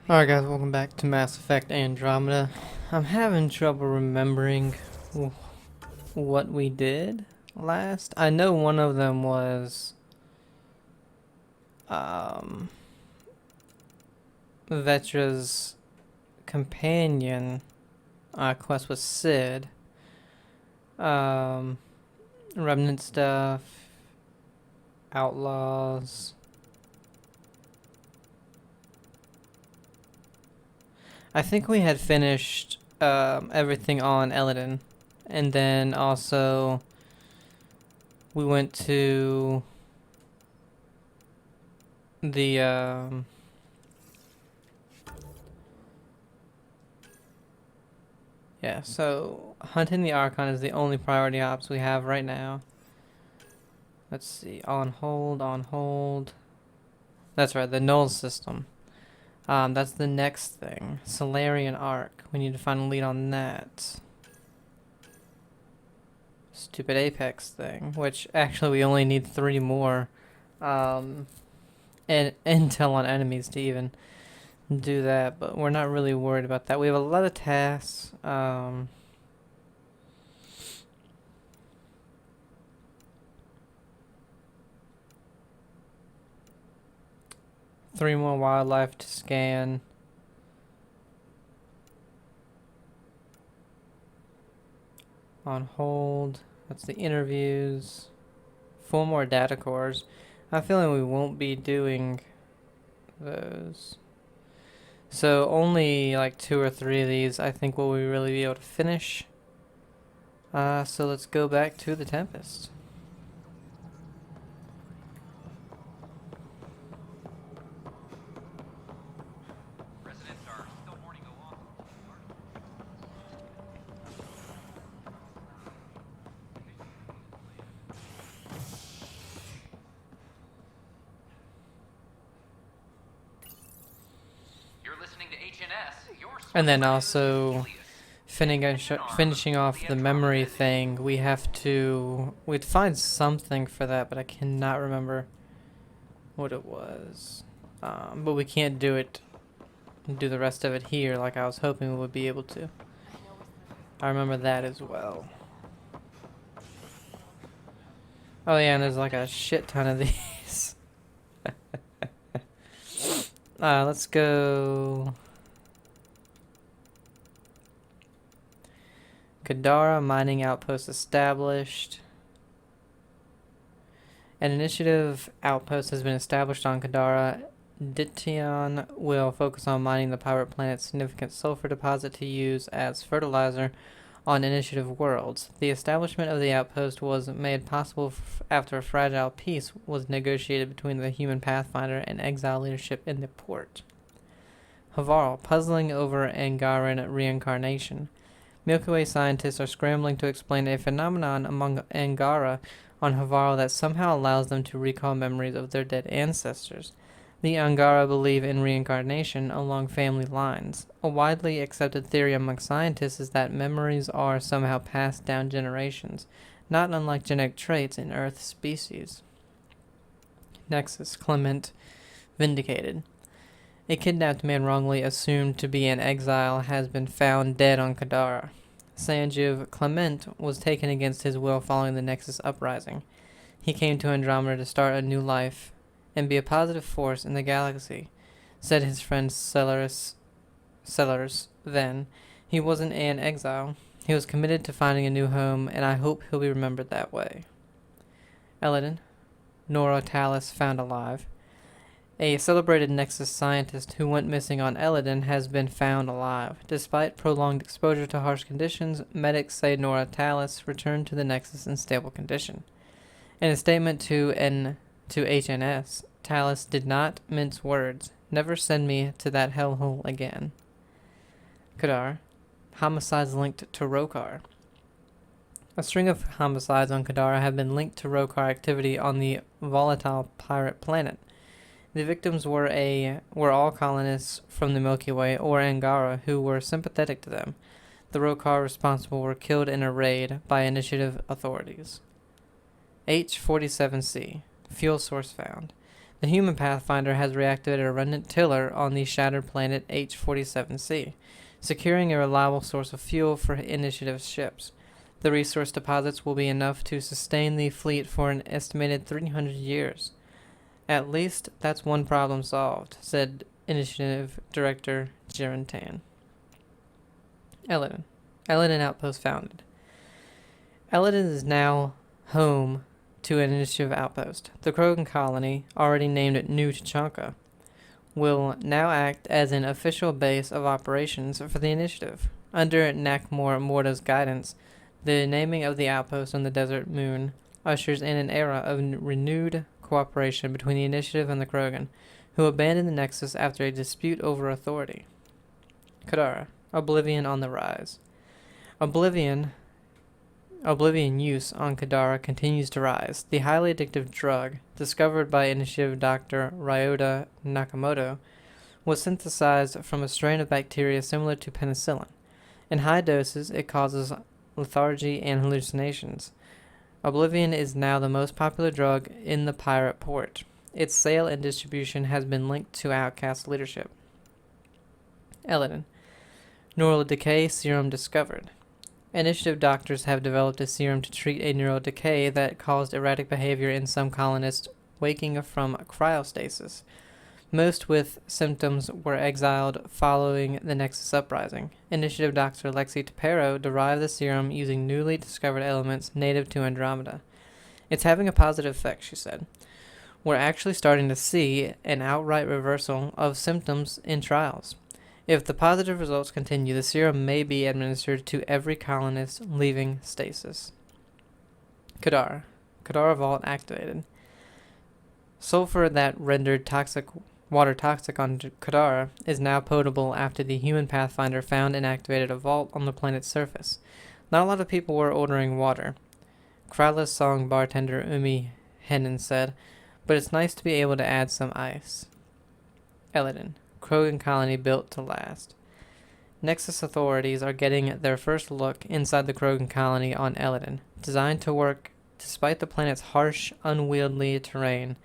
Alright guys, welcome back to Mass Effect Andromeda. I'm having trouble remembering what we did last. I know one of them was Vetra's companion quest with Sid. Remnant stuff, outlaws. I think we had finished everything on Eladin, and then also we went to the yeah, so hunting the Archon is the only priority ops we have right now. Let's see, on hold. That's right, the Null system. That's the next thing. Solarian Arc. We need to find a lead on that. Stupid Apex thing, which actually we only need 3 more and intel on enemies to even do that, but we're not really worried about that. We have a lot of tasks. 3 more wildlife to scan. On hold. That's the interviews. 4 more data cores. I have a feeling we won't be doing those. So only like 2 or 3 of these I think will we really be able to finish. So let's go back to the Tempest. And then also finishing off the memory thing, we'd find something for that, but I cannot remember what it was. But we can't do the rest of it here like I was hoping we would be able to. I remember that as well. Oh yeah, and there's like a shit ton of these. Let's go. Kadara mining outpost established. An initiative outpost has been established on Kadara. Dition will focus on mining the pirate planet's significant sulfur deposit to use as fertilizer on initiative worlds. The establishment of the outpost was made possible after a fragile peace was negotiated between the human Pathfinder and exile leadership in the port. Havarl, puzzling over Angaran reincarnation. Milky Way scientists are scrambling to explain a phenomenon among Angara on Havarl that somehow allows them to recall memories of their dead ancestors. The Angara believe in reincarnation along family lines. A widely accepted theory among scientists is that memories are somehow passed down generations, not unlike genetic traits in Earth species. Nexus, Clement, vindicated. A kidnapped man wrongly assumed to be in exile has been found dead on Kadara. Sanjiv Clement was taken against his will following the Nexus uprising. He came to Andromeda to start a new life and be a positive force in the galaxy, said his friend Sellers then. He wasn't in exile. He was committed to finding a new home, and I hope he'll be remembered that way. Eladin, Nora Tallis found alive. A celebrated Nexus scientist who went missing on Eladin has been found alive. Despite prolonged exposure to harsh conditions, medics say Nora Tallis returned to the Nexus in stable condition. In a statement to HNS, Tallis did not mince words. Never send me to that hellhole again. Kadar. Homicides linked to Rokar. A string of homicides on Kadar have been linked to Rokar activity on the volatile pirate planet. The victims were all colonists from the Milky Way or Angara who were sympathetic to them. The Rokar responsible were killed in a raid by initiative authorities. H-47C. Fuel source found. The human Pathfinder has reactivated a remnant tiller on the shattered planet H-47C, securing a reliable source of fuel for Initiative's ships. The resource deposits will be enough to sustain the fleet for an estimated 300 years. At least that's one problem solved, said Initiative Director Jiren Tan. Eladin. Eladin Outpost founded. Eladin is now home to an Initiative outpost. The Krogan colony, already named New Tachanka, will now act as an official base of operations for the Initiative. Under Nakmor Morta's guidance, the naming of the outpost on the desert moon ushers in an era of renewed cooperation between the Initiative and the Krogan, who abandoned the Nexus after a dispute over authority. Kadara. Oblivion on the rise. Oblivion use on Kadara continues to rise. The highly addictive drug, discovered by Initiative Dr. Ryota Nakamoto, was synthesized from a strain of bacteria similar to penicillin. In high doses, it causes lethargy and hallucinations. Oblivion is now the most popular drug in the pirate port. Its sale and distribution has been linked to Outcast leadership. Eladin. Neural decay serum discovered. Initiative doctors have developed a serum to treat a neural decay that caused erratic behavior in some colonists waking from cryostasis. Most with symptoms were exiled following the Nexus uprising. Initiative Dr. Lexi Tapero derived the serum using newly discovered elements native to Andromeda. It's having a positive effect, she said. We're actually starting to see an outright reversal of symptoms in trials. If the positive results continue, the serum may be administered to every colonist leaving stasis. Kadara. Kadara Vault activated. Sulfur that rendered water toxic on Kadara is now potable after the human Pathfinder found and activated a vault on the planet's surface. Not a lot of people were ordering water, Krala's song bartender Umi Hennen said, but it's nice to be able to add some ice. Eladin. Krogan colony built to last. Nexus authorities are getting their first look inside the Krogan colony on Eladin, designed to work despite the planet's harsh, unwieldy terrain,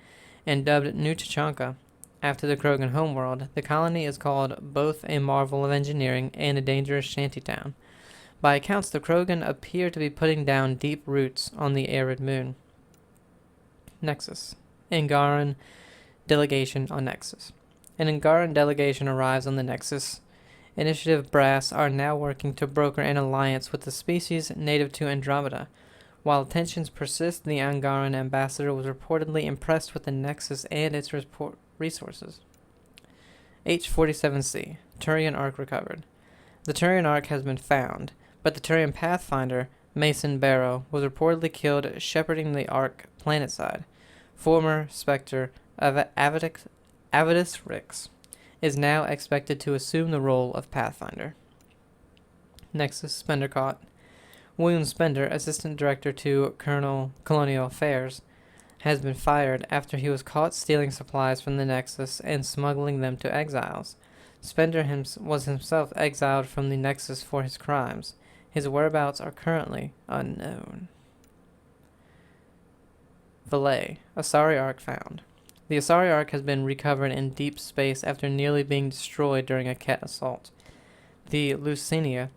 and dubbed New Tachanka after the Krogan homeworld. The colony is called both a marvel of engineering and a dangerous shantytown. By accounts, the Krogan appear to be putting down deep roots on the arid moon. Nexus. Angaran delegation on Nexus. An Angaran delegation arrives on the Nexus. Initiative brass are now working to broker an alliance with the species native to Andromeda. While tensions persist, the Angaran ambassador was reportedly impressed with the Nexus and its resources. H-47C. Turian Ark recovered. The Turian Ark has been found, but the Turian Pathfinder, Mason Barrow, was reportedly killed shepherding the Ark planetside. Former Spectre of Avidus Rix is now expected to assume the role of Pathfinder. Nexus Spender caught. William Spender, Assistant Director to Colonial Affairs, has been fired after he was caught stealing supplies from the Nexus and smuggling them to exiles. Spender was himself exiled from the Nexus for his crimes. His whereabouts are currently unknown. Valet, Asari Ark found. The Asari Ark has been recovered in deep space after nearly being destroyed during a Ket assault. The Lucinia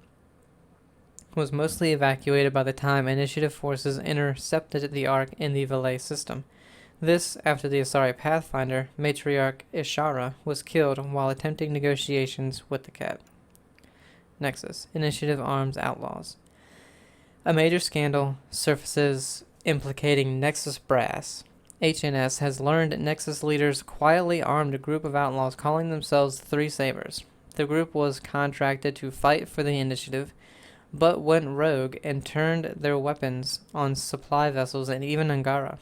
was mostly evacuated by the time Initiative forces intercepted the Ark in the Valet system. This after the Asari Pathfinder, Matriarch Ishara, was killed while attempting negotiations with the Ket. Nexus. Initiative arms outlaws. A major scandal surfaces implicating Nexus brass. HNS has learned Nexus leaders quietly armed a group of outlaws calling themselves Three Sabers. The group was contracted to fight for the Initiative, but went rogue and turned their weapons on supply vessels and even Angara.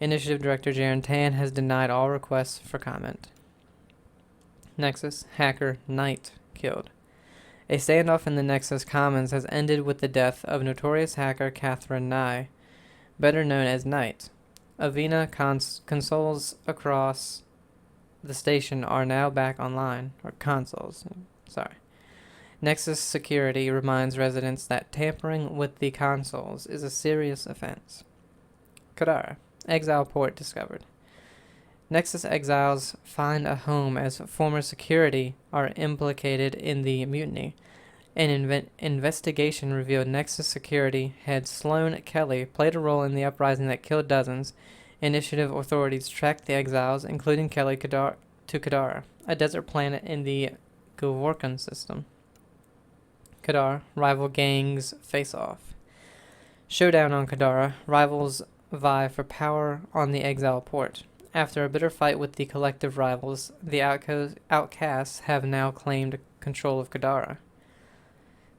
Initiative Director Jiren Tan has denied all requests for comment. Nexus hacker Knight killed. A standoff in the Nexus Commons has ended with the death of notorious hacker Catherine Nye, better known as Knight. Avena consoles across the station are now back online, or consoles, sorry. Nexus Security reminds residents that tampering with the consoles is a serious offense. Kadara. Exile port discovered. Nexus exiles find a home as former security are implicated in the mutiny. An investigation revealed Nexus security head Sloan Kelly played a role in the uprising that killed dozens. Initiative authorities tracked the exiles, including Kelly, to Kadara, a desert planet in the Govorkan system. Kadar, rival gangs face off. Showdown on Kadara, rivals vie for power on the exile port. After a bitter fight with the collective rivals, the outcasts have now claimed control of Kadara.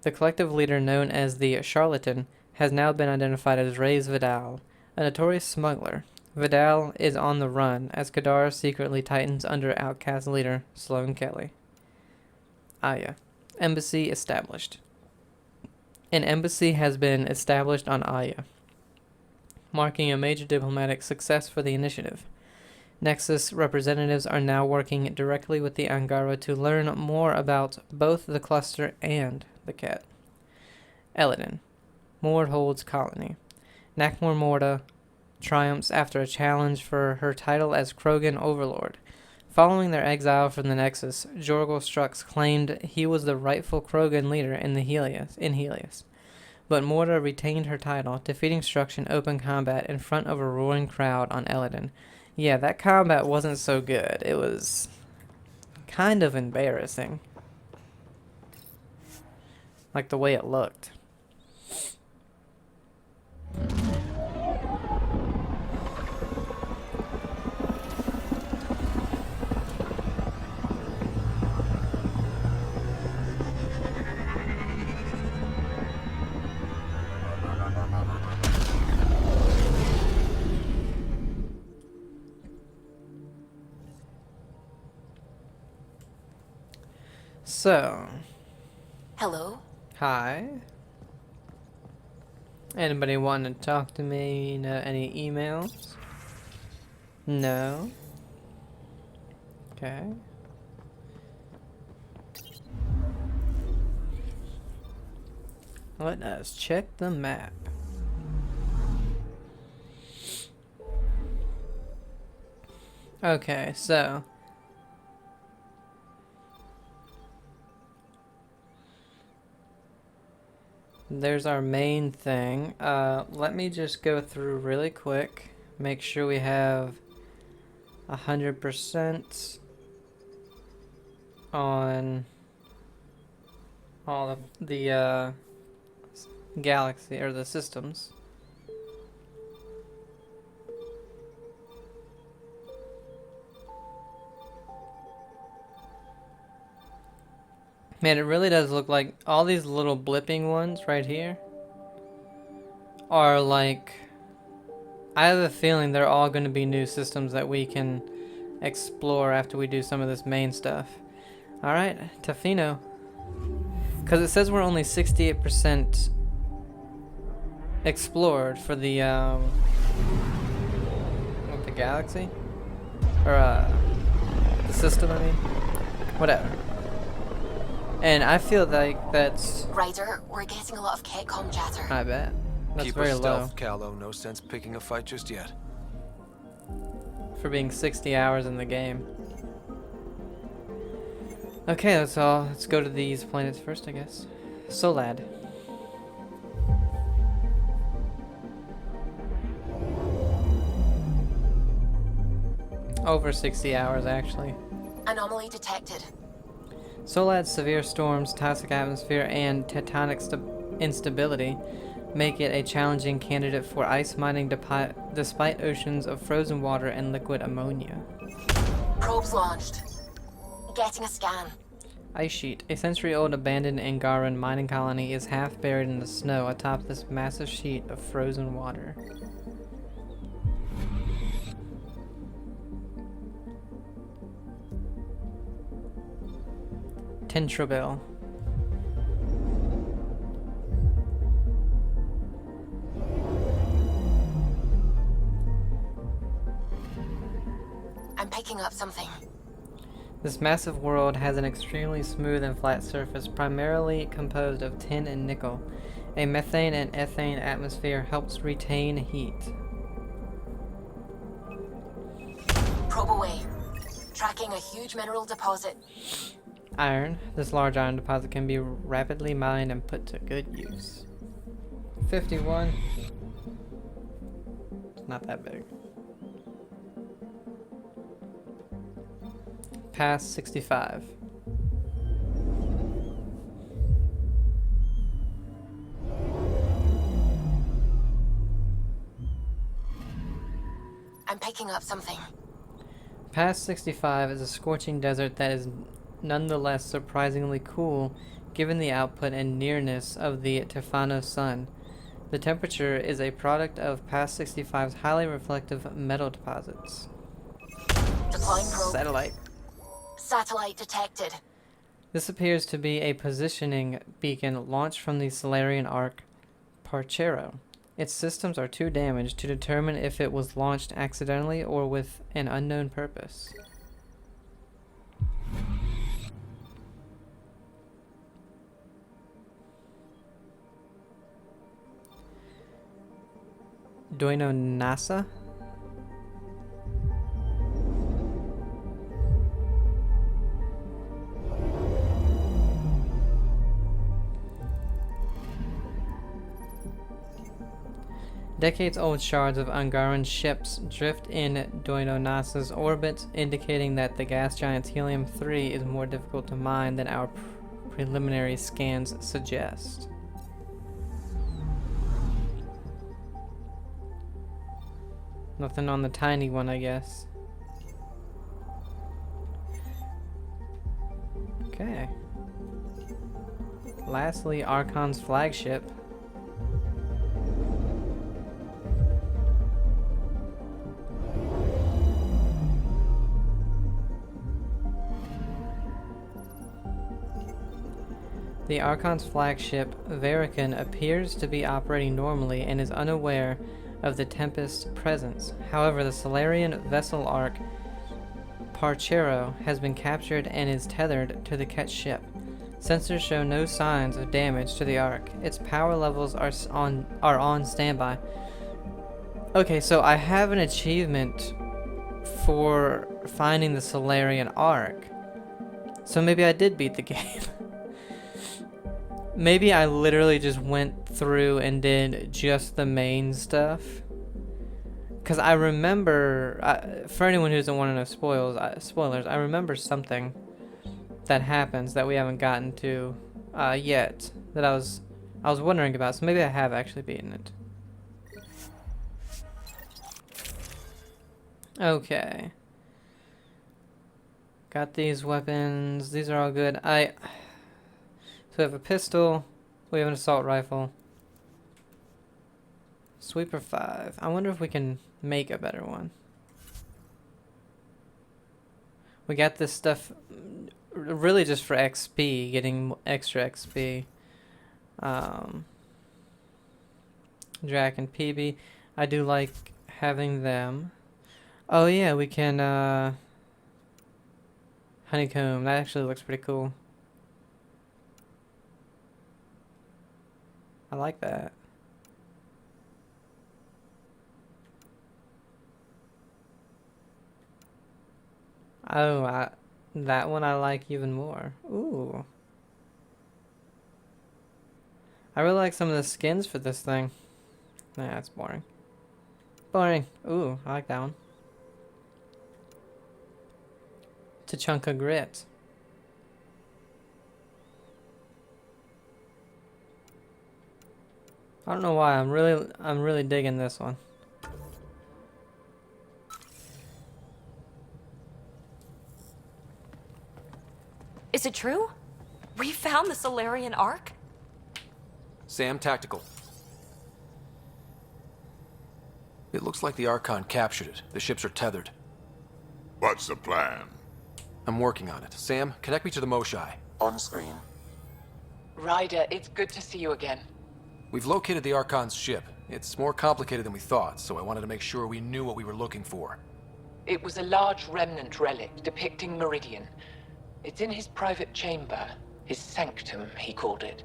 The collective leader, known as the Charlatan, has now been identified as Reyes Vidal, a notorious smuggler. Vidal is on the run as Kadara secretly tightens under outcast leader Sloan Kelly. Aya. Embassy established. An embassy has been established on Aya, marking a major diplomatic success for the initiative. Nexus representatives are now working directly with the Angara to learn more about both the cluster and the cat. Eladin. Mord holds colony. Nakmor Morda triumphs after a challenge for her title as Krogan Overlord. Following their exile from the Nexus, Jorgal Strux claimed he was the rightful Krogan leader in Helios. But Morda retained her title, defeating Strux in open combat in front of a roaring crowd on Eladin. Yeah, that combat wasn't so good. It was kind of embarrassing. Like the way it looked. So. Hello? Hi. Anybody want to talk to me? Any emails? No. Okay. Let us check the map. Okay, so there's our main thing. Let me just go through really quick. Make sure we have 100% on all of the galaxy or the systems. Man, it really does look like all these little blipping ones right here are like, I have a feeling they're all going to be new systems that we can explore after we do some of this main stuff. Alright, Tofino. Because it says we're only 68% explored for the, what, the galaxy? Or, the system, I mean? Whatever. And I feel like that's... Ryder, we're getting a lot of Ketcom chatter. I bet. That's Keep very her low. stealth, Callow. No sense picking a fight just yet. For being 60 hours in the game. Okay, that's all. Let's go to these planets first, I guess. Solad. Over 60 hours, actually. Anomaly detected. Solad's severe storms, toxic atmosphere, and tectonic instability make it a challenging candidate for ice mining despite oceans of frozen water and liquid ammonia. Probes launched. Getting a scan. Ice sheet. A century-old abandoned Angaran mining colony is half buried in the snow atop this massive sheet of frozen water. Tentrobel. I'm picking up something. This massive world has an extremely smooth and flat surface, primarily composed of tin and nickel. A methane and ethane atmosphere helps retain heat. Probe away. Tracking a huge mineral deposit. Iron. This large iron deposit can be rapidly mined and put to good use. 51. It's not that big. Past 65. I'm picking up something. Past 65 is a scorching desert that is nonetheless surprisingly cool given the output and nearness of the Tefano sun. The temperature is a product of Past 65's highly reflective metal deposits. Deploying probe. Satellite. Satellite detected. This appears to be a positioning beacon launched from the Solarian arc Parchero. Its systems are too damaged to determine if it was launched accidentally or with an unknown purpose. Duino NASA? Decades-old shards of Angaran ships drift in Duino NASA's orbit, indicating that the gas giant's helium-3 is more difficult to mine than our preliminary scans suggest. Nothing on the tiny one, I guess. Okay. Lastly, Archon's flagship. The Archon's flagship, Verican, appears to be operating normally and is unaware of the Tempest's presence. However, the Solarian vessel arc Parchero has been captured and is tethered to the Ketch ship. Sensors show no signs of damage to the arc. Its power levels are on standby. Okay, so I have an achievement for finding the Solarian arc. So maybe I did beat the game. Maybe I literally just went through and did just the main stuff. Because I remember, for anyone who doesn't want to know spoilers, I remember something that happens that we haven't gotten to yet that I was wondering about. So maybe I have actually beaten it. Okay. Got these weapons. These are all good. So we have a pistol, we have an assault rifle. Sweeper 5. I wonder if we can make a better one. We got this stuff really just for XP, getting extra XP. Drac and PB. I do like having them. Oh yeah, we can honeycomb. That actually looks pretty cool. I like that. Oh, that one I like even more. Ooh. I really like some of the skins for this thing. Nah, that's boring. Boring. Ooh, I like that one. It's a chunk of grit. I don't know why, I'm really digging this one. Is it true? We found the Solarian Ark? Sam, tactical. It looks like the Archon captured it. The ships are tethered. What's the plan? I'm working on it. Sam, connect me to the Moshai. On screen. Ryder, it's good to see you again. We've located the Archon's ship. It's more complicated than we thought, so I wanted to make sure we knew what we were looking for. It was a large remnant relic depicting Meridian. It's in his private chamber, his sanctum, he called it.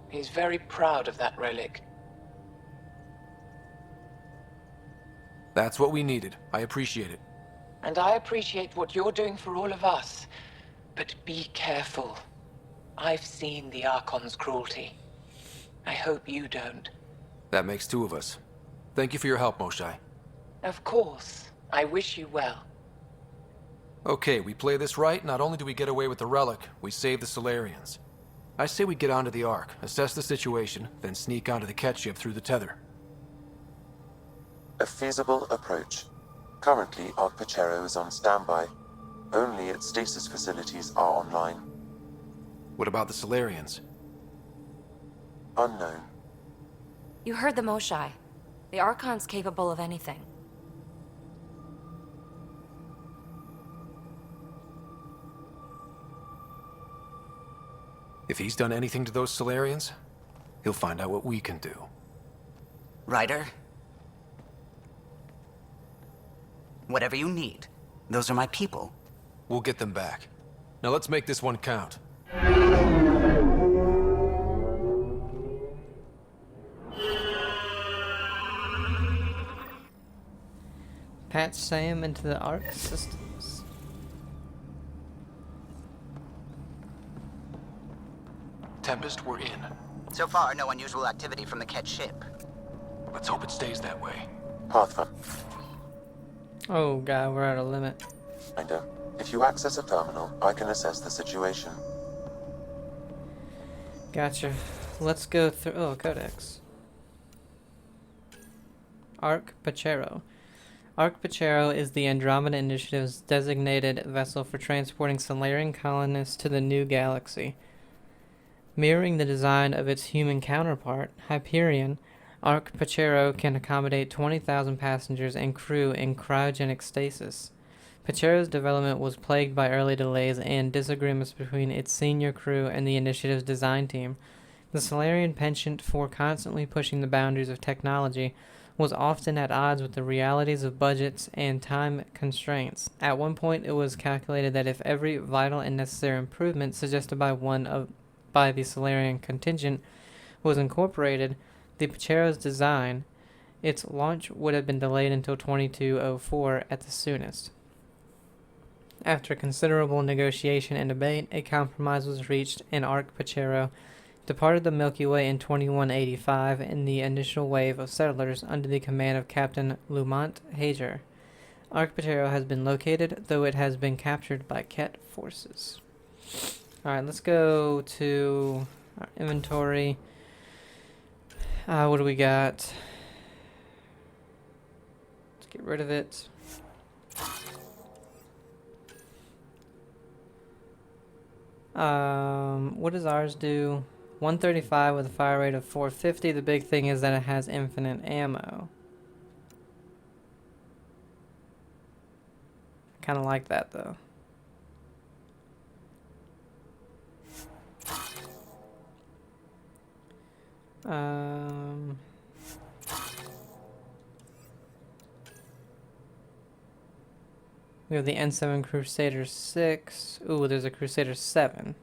He's very proud of that relic. That's what we needed. I appreciate it. And I appreciate what you're doing for all of us. But be careful. I've seen the Archon's cruelty. I hope you don't. That makes two of us. Thank you for your help, Moshae. Of course. I wish you well. Okay, we play this right, not only do we get away with the relic, we save the Solarians. I say we get onto the Ark, assess the situation, then sneak onto the Ket ship through the tether. A feasible approach. Currently, Ark Pachero is on standby. Only its stasis facilities are online. What about the Solarians? Unknown. You heard the Moshae. The Archon's capable of anything. If he's done anything to those Solarians, he'll find out what we can do. Ryder? Whatever you need. Those are my people. We'll get them back. Now let's make this one count. Patch Sam into the Ark systems. Tempest, we're in. So far, no unusual activity from the Ket ship. Let's hope it stays that way. Pathfinder. Oh god, we're at a limit. If you access a terminal, I can assess the situation. Gotcha. Let's go through. Oh, Codex. Ark Pachero. Ark Pachero is the Andromeda Initiative's designated vessel for transporting Solarian colonists to the new galaxy. Mirroring the design of its human counterpart, Hyperion, Ark Pachero can accommodate 20,000 passengers and crew in cryogenic stasis. Pachero's development was plagued by early delays and disagreements between its senior crew and the initiative's design team. The Solarian penchant for constantly pushing the boundaries of technology was often at odds with the realities of budgets and time constraints. At one point, it was calculated that if every vital and necessary improvement suggested by the Solarian contingent was incorporated, the Pachero's design, its launch would have been delayed until 2204 at the soonest. After considerable negotiation and debate, a compromise was reached, and Ark Pachero departed the Milky Way in 2185 in the initial wave of settlers under the command of Captain Lumont Hager. Ark Pachero has been located, though it has been captured by Ket forces. Alright, let's go to our inventory. What do we got? Let's get rid of it. What does ours do? 135 with a fire rate of 450. The big thing is that it has infinite ammo. Kind of like that though. We have the N7 Crusader 6. Ooh, there's a Crusader 7.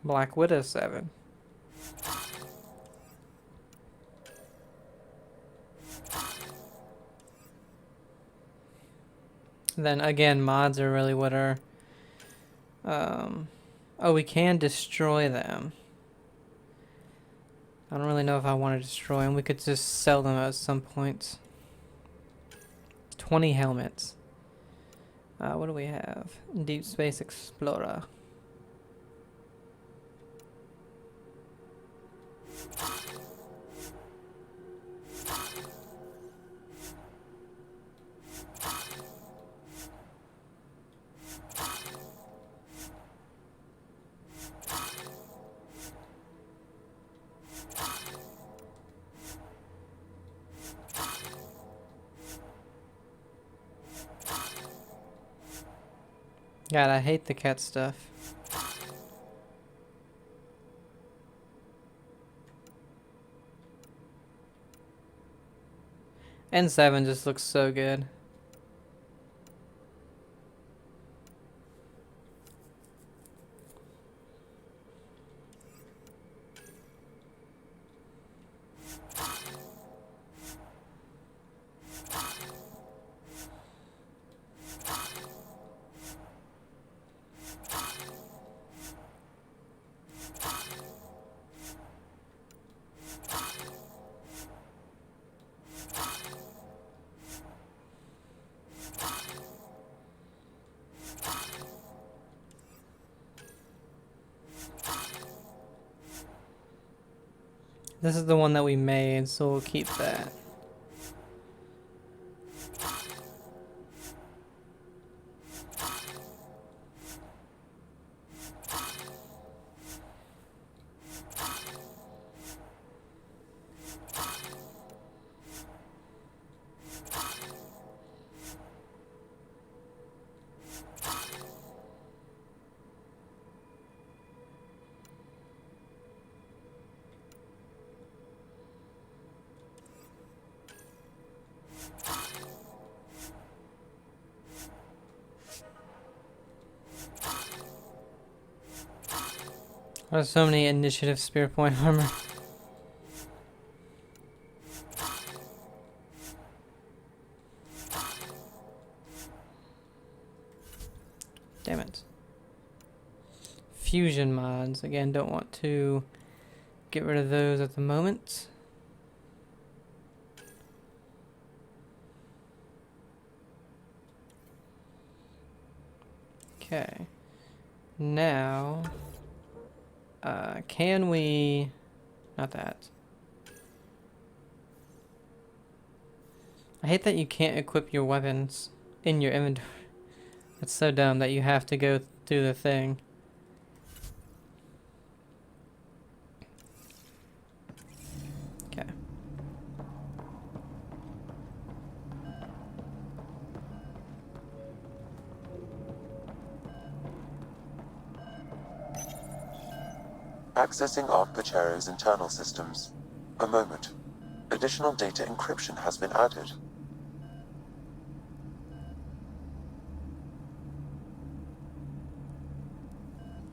Black Widow 7. Then again, mods are really what are... oh, we can destroy them. I don't really know if I want to destroy them. We could just sell them at some point. 20 helmets. What do we have? Deep Space Explorer. God, I hate the cat stuff. N7 just looks so good. This is the one that we made, so we'll keep that. There's so many initiative spear point armor. Damn it. Fusion mods. Again, don't want to get rid of those at the moment. Okay. Now, can we... Not that. I hate that you can't equip your weapons in your inventory. It's so dumb that you have to go through the thing. Okay. Accessing Arc Pachero's internal systems. A moment. Additional data encryption has been added.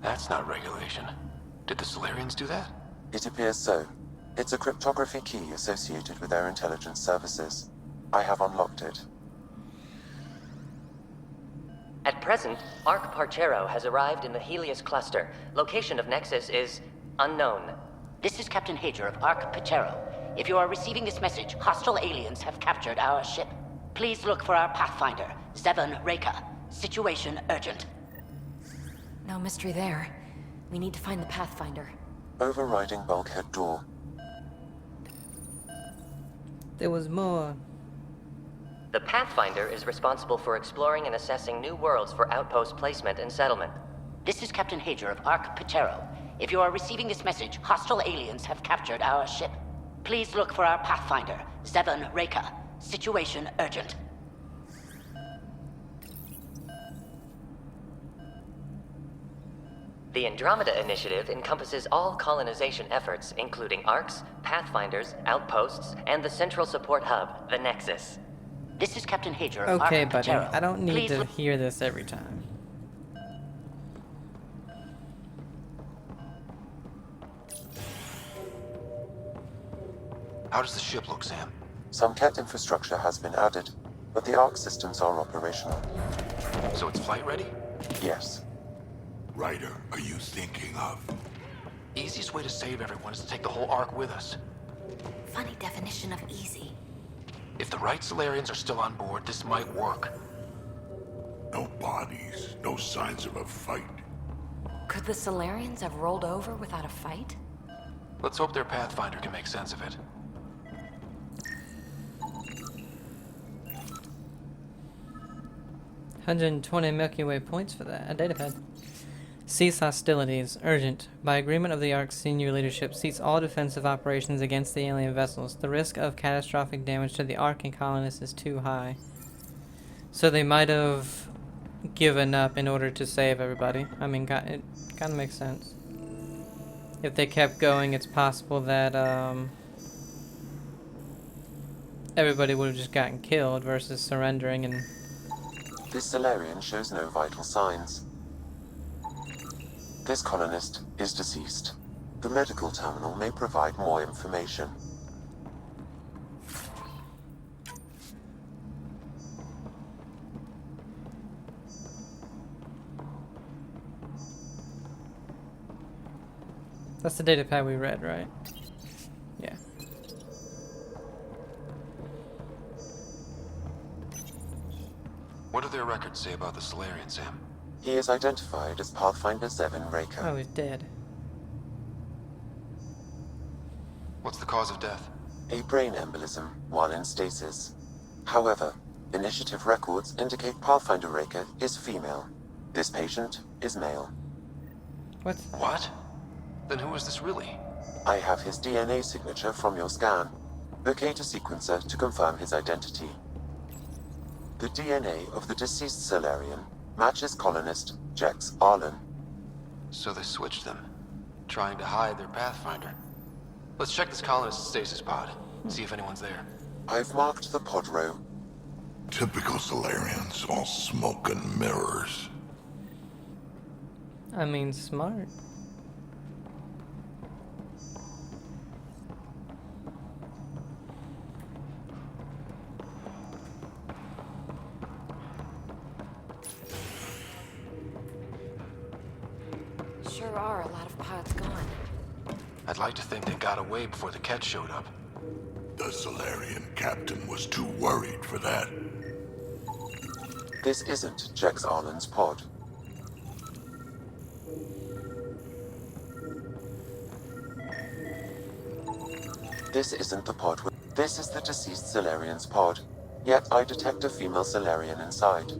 That's not regulation. Did the Solarians do that? It appears so. It's a cryptography key associated with their intelligence services. I have unlocked it. At present, Arc Parchero has arrived in the Helios cluster. Location of Nexus is unknown. This is Captain Hager of Arc Parchero. If you are receiving this message, hostile aliens have captured our ship. Please look for our Pathfinder, Zevon Reka. Situation urgent. No mystery there. We need to find the Pathfinder. Overriding bulkhead door. There was more. The Pathfinder is responsible for exploring and assessing new worlds for outpost placement and settlement. This is Captain Hager of Arc Parchero. If you are receiving this message, hostile aliens have captured our ship. Please look for our Pathfinder, Zevon Reka. Situation urgent. The Andromeda Initiative encompasses all colonization efforts, including arcs, pathfinders, outposts, and the central support hub, the Nexus. This is Captain Hager of Okay, Arc buddy. Parchero. I don't need Please to look- hear this every time. How does the ship look, Sam? Some Ket infrastructure has been added, but the Arc systems are operational. So it's flight ready? Yes. Ryder, are you thinking of? Easiest way to save everyone is to take the whole Ark with us. Funny definition of easy. If the right Solarians are still on board, this might work. No bodies, no signs of a fight. Could the Solarians have rolled over without a fight? Let's hope their Pathfinder can make sense of it. $120 Milky Way points for that. A datapad. Cease hostilities. Urgent. By agreement of the Ark's senior leadership, cease all defensive operations against the alien vessels. The risk of catastrophic damage to the Ark and colonists is too high. So they might have given up in order to save everybody. I mean, it kind of makes sense. If they kept going, it's possible that everybody would have just gotten killed versus surrendering and... This Solarian shows no vital signs. This colonist is deceased. The medical terminal may provide more information. That's the datapad we read, right? Yeah. What do their records say about the Solarian, Sam? He is identified as Pathfinder Zevon Reka. Oh, he's dead. What's the cause of death? A brain embolism while in stasis. However, initiative records indicate Pathfinder Raker is female. This patient is male. What? What? Then who is this really? I have his DNA signature from your scan. Locate a sequencer to confirm his identity. The DNA of the deceased Solarian matches colonist Jex Arlen. So they switched them, trying to hide their Pathfinder. Let's check this colonist's stasis pod, see if anyone's there. I've marked the pod row. Typical Solarians, all smoke and mirrors. I mean, smart. Sure are a lot of pods gone. I'd like to think they got away before the Ket showed up. The Solarian captain was too worried for that. This isn't Jex Arlen's pod. This isn't the pod with... This is the deceased Solarian's pod. Yet I detect a female Solarian inside.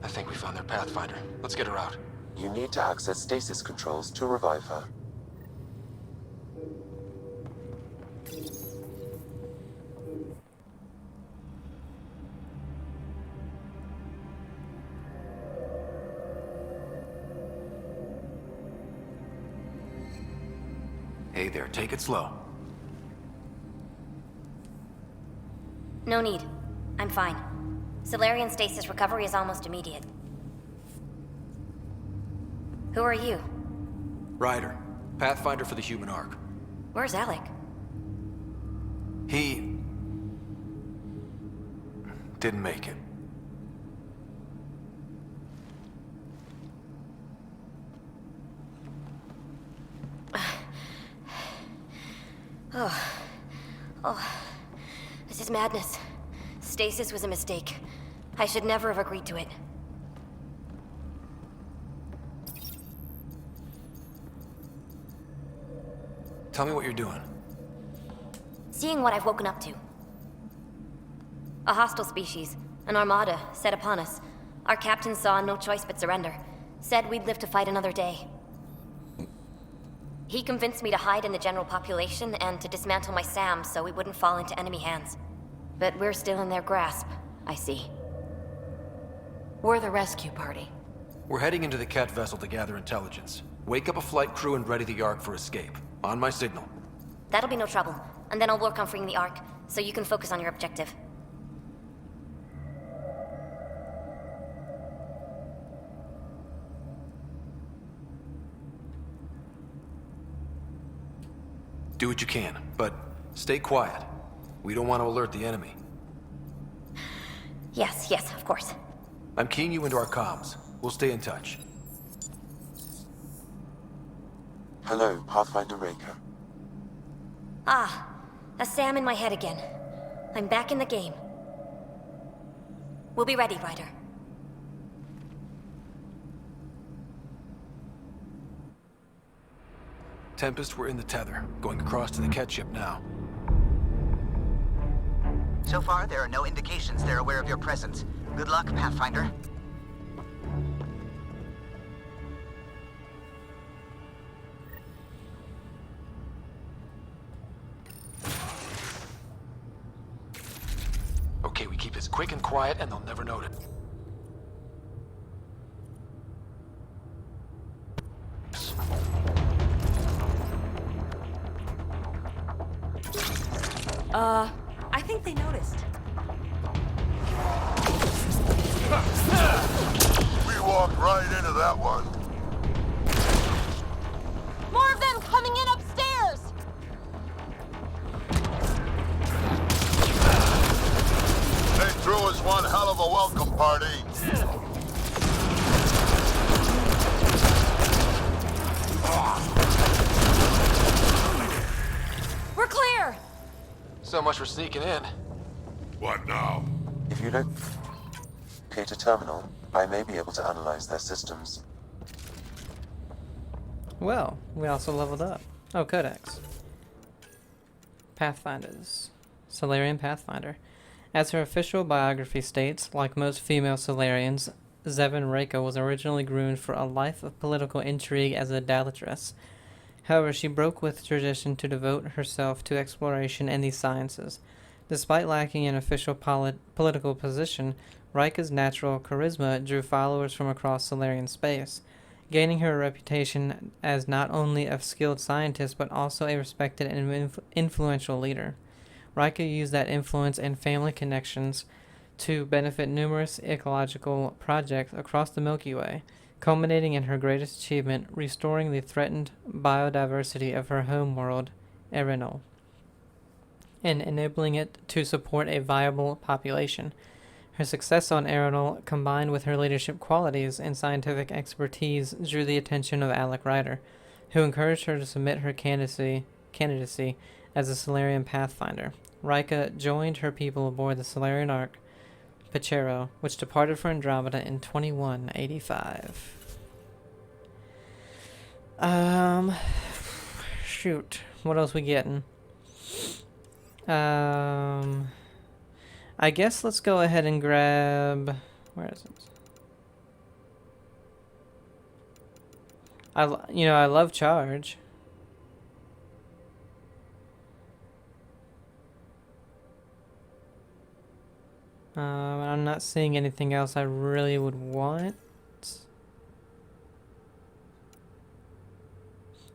I think we found their Pathfinder. Let's get her out. You need to access stasis controls to revive her. Hey there, take it slow. No need. I'm fine. Solarian stasis recovery is almost immediate. Who are you? Ryder, Pathfinder for the human Ark. Where's Alec? He... didn't make it. This is madness. Stasis was a mistake. I should never have agreed to it. Tell me what you're doing. Seeing what I've woken up to. A hostile species, an armada, set upon us. Our captain saw no choice but surrender. Said we'd live to fight another day. He convinced me to hide in the general population and to dismantle my SAM so we wouldn't fall into enemy hands. But we're still in their grasp, I see. We're the rescue party. We're heading into the Ket vessel to gather intelligence. Wake up a flight crew and ready the Ark for escape. On my signal. That'll be no trouble, and then I'll work on freeing the Ark, so you can focus on your objective. Do what you can, but stay quiet. We don't want to alert the enemy. Yes, of course. I'm keying you into our comms. We'll stay in touch. Hello, Pathfinder Raker. Ah, a SAM in my head again. I'm back in the game. We'll be ready, Ryder. Tempest, we're in the tether, going across to the Ket ship now. So far, there are no indications they're aware of your presence. Good luck, Pathfinder. Okay, we keep this quick and quiet, and they'll never notice. I think they noticed. We walked right into that one. More of them coming in upstairs! They threw us one hell of a welcome party. We're clear! So much for sneaking in. What now? If you locate a terminal, I may be able to analyze their systems. Well, we also leveled up. Oh, Codex. Pathfinders. Solarian Pathfinder. As her official biography states, like most female Solarians, Zevon Reka was originally groomed for a life of political intrigue as a Dalatress. However, she broke with tradition to devote herself to exploration and the sciences. Despite lacking an official political position, Rika's natural charisma drew followers from across Solarian space, gaining her a reputation as not only a skilled scientist but also a respected and influential leader. Rika used that influence and family connections to benefit numerous ecological projects across the Milky Way, culminating in her greatest achievement, restoring the threatened biodiversity of her homeworld, Erinal, and enabling it to support a viable population. Her success on Erinal, combined with her leadership qualities and scientific expertise, drew the attention of Alec Ryder, who encouraged her to submit her candidacy as a Solarian Pathfinder. Rika joined her people aboard the Solarian Ark, Pachero, which departed for Andromeda in 2185. Shoot. What else we getting? I guess let's go ahead and grab... Where is it? I love Charge. I'm not seeing anything else I really would want.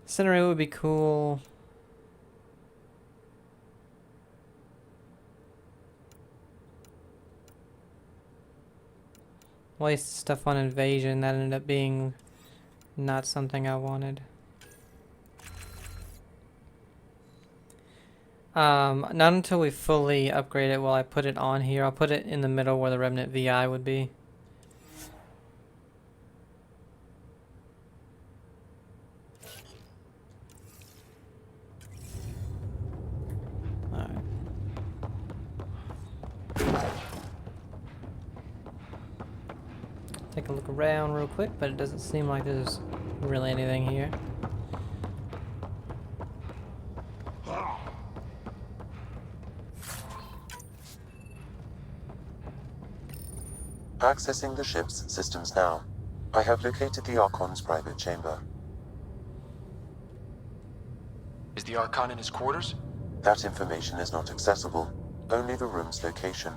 Incinerate would be cool. Waste stuff on invasion, that ended up being not something I wanted. Not until we fully upgrade it will I put it on here. I'll put it in the middle where the Remnant VI would be. Alright. Take a look around real quick, but it doesn't seem like there's really anything here. Accessing the ship's systems now. I have located the Archon's private chamber. Is the Archon in his quarters? That information is not accessible, only the room's location.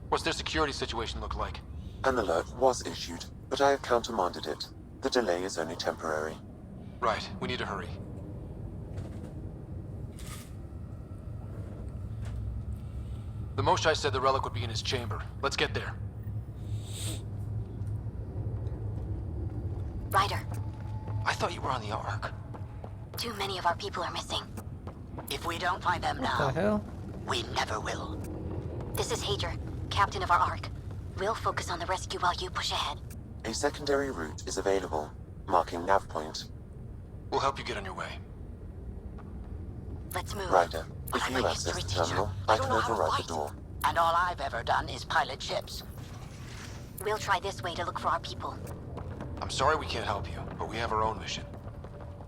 What's their security situation look like? An alert was issued, but I have countermanded it. The delay is only temporary. Right, we need to hurry. The Moshai said the relic would be in his chamber. Let's get there. Ryder, I thought you were on the Ark. too many of our people are missing. If we don't find them What the now, hell? we never will. This is Hager, captain of our Ark. We'll focus on the rescue while you push ahead. A secondary route is available, marking nav point. We'll help you get on your way. Let's move. Ryder, But if I'm you a access history the teacher. terminal, I I don't can know how to override fight. the door. And all I've ever done is pilot ships. We'll try this way to look for our people. I'm sorry we can't help you, but we have our own mission.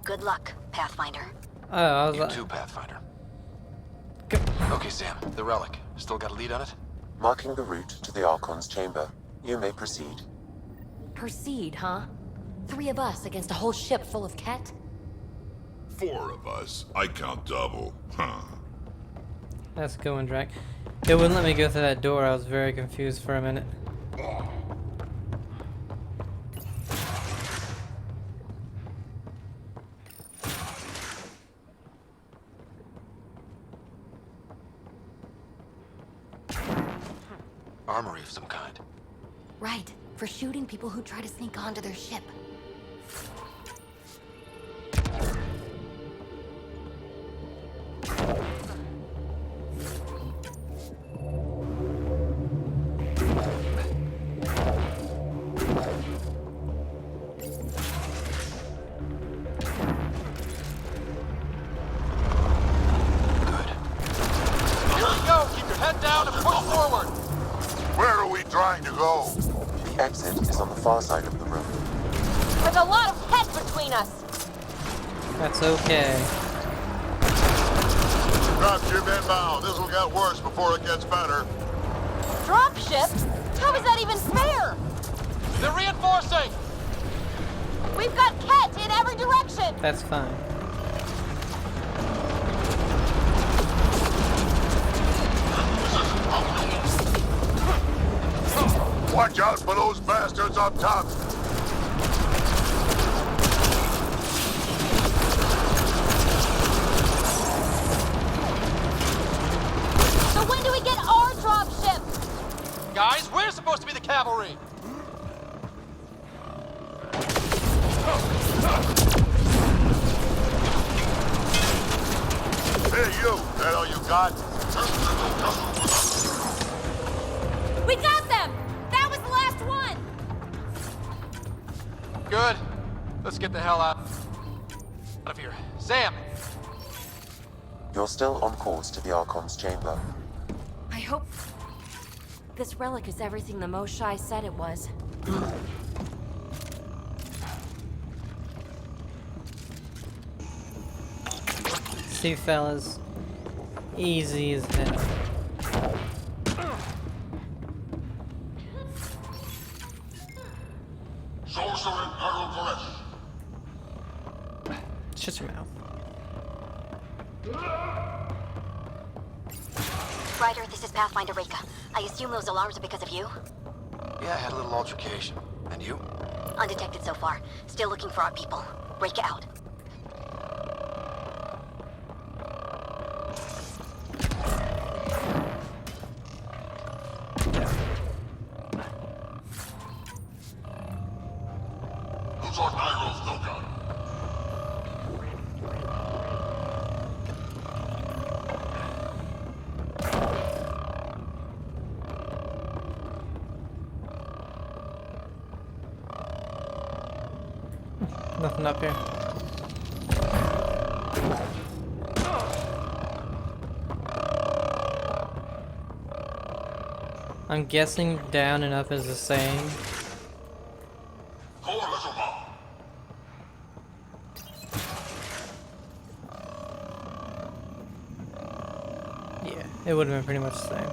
Good luck, Pathfinder. Oh, I was You like... too, Pathfinder. Okay, Sam, the relic. Still got a lead on it? Marking the route to the Archon's chamber. You may proceed. Proceed, huh? 3 of us against a whole ship full of Ket? 4 of us. I count double. Huh. That's going, Drac. It wouldn't let me go through that door. I was very confused for a minute. Armory of some kind. Right, for shooting people who try to sneak onto their ship. Where are we trying to go? The exit is on the far side of the room. There's a lot of heads between us. That's okay. Dropship inbound. This'll get worse before it gets better. Dropship? How is that even fair? They're reinforcing! We've got Ket in every direction. That's fine. Watch out for those bastards up top. So when do we get our dropship? Guys, we're supposed to be the cavalry! Hey, you. That all you got? We got them! That was the last one! Good. Let's get the hell out of here. Sam! You're still on course to the Archon's chamber. I hope this relic is everything the Moshai said it was. See, fellas, easy as hell. Shut your mouth. Ryder, this is Pathfinder Reka. I assume those alarms are because of you? Yeah, I had a little altercation. And you? Undetected so far. Still looking for our people. Reka out. Who's on Iroh's lookout? Nothing up here. I'm guessing down and up is the same. Yeah, it would have been pretty much the same.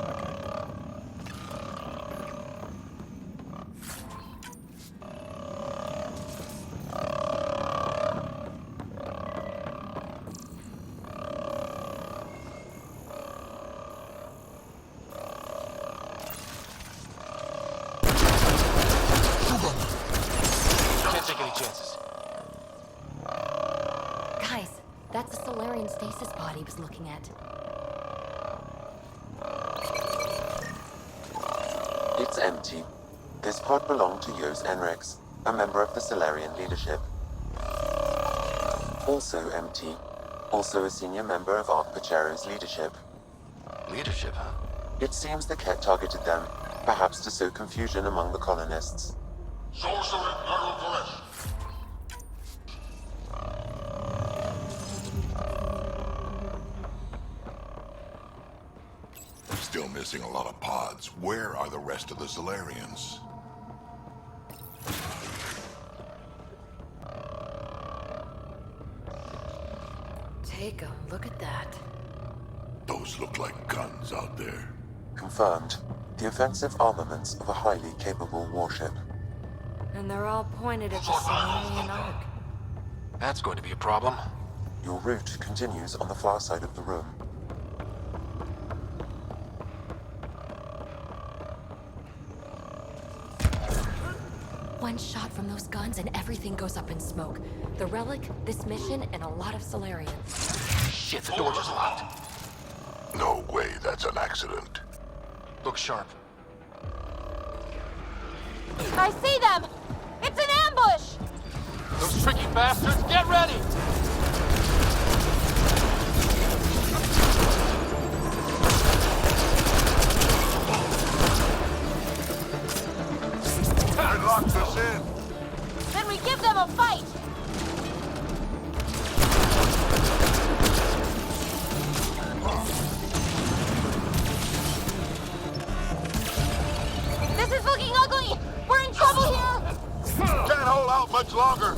Okay. Can't take any chances. Guys, that's the Solarian stasis pod he was looking at. It's empty. This pod belonged to Yos Enrex, a member of the Solarian leadership. Also empty. Also a senior member of Ark Pachero's leadership. Leadership, huh? It seems the Ket targeted them, perhaps to sow confusion among the colonists. Still missing a lot of pods. Where are the rest of the Solarians? Take a look at that. Those look like guns out there. Confirmed. The offensive armaments of a highly capable warship. And they're all pointed at the Solarian Ark. That's going to be a problem. Your route continues on the far side of the room. One shot from those guns and everything goes up in smoke. The relic, this mission, and a lot of Solarians. Shit, the door just locked. No way that's an accident. Look sharp. I see them! It's an ambush! Those tricky bastards, get ready! It locks us in. Then we give them a fight! This is looking ugly! We're in trouble here! Get hold out much longer.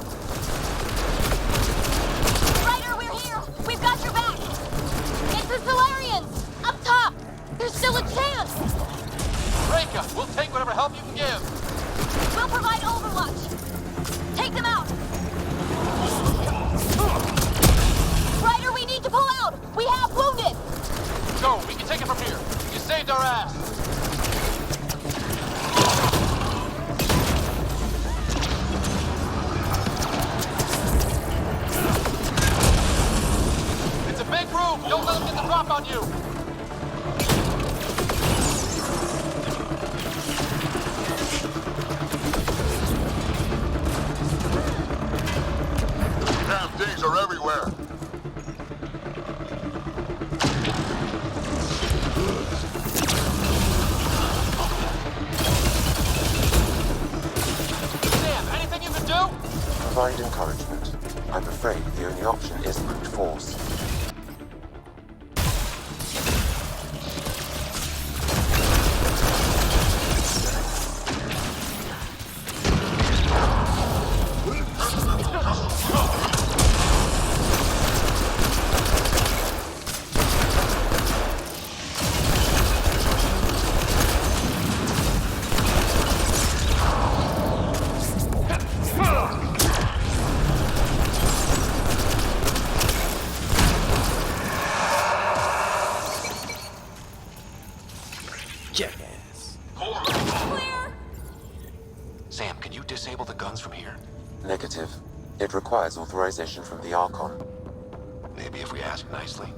Ryder, we're here! We've got your back! It's the Solarians! Up top! There's still a chance! Reka, we'll take whatever help you can give. We'll provide overwatch! Take them out! Ryder, we need to pull out! We have wounded! Go, we can take it from here. You saved our ass. It's a big room. Don't let them get the drop on you. Damn things are everywhere. Sam, anything you can do? Provide encouragement. I'm afraid the only option is brute force. Jackass. Clear! Sam, can you disable the guns from here? Negative. It requires authorization from the Archon. Maybe if we ask nicely.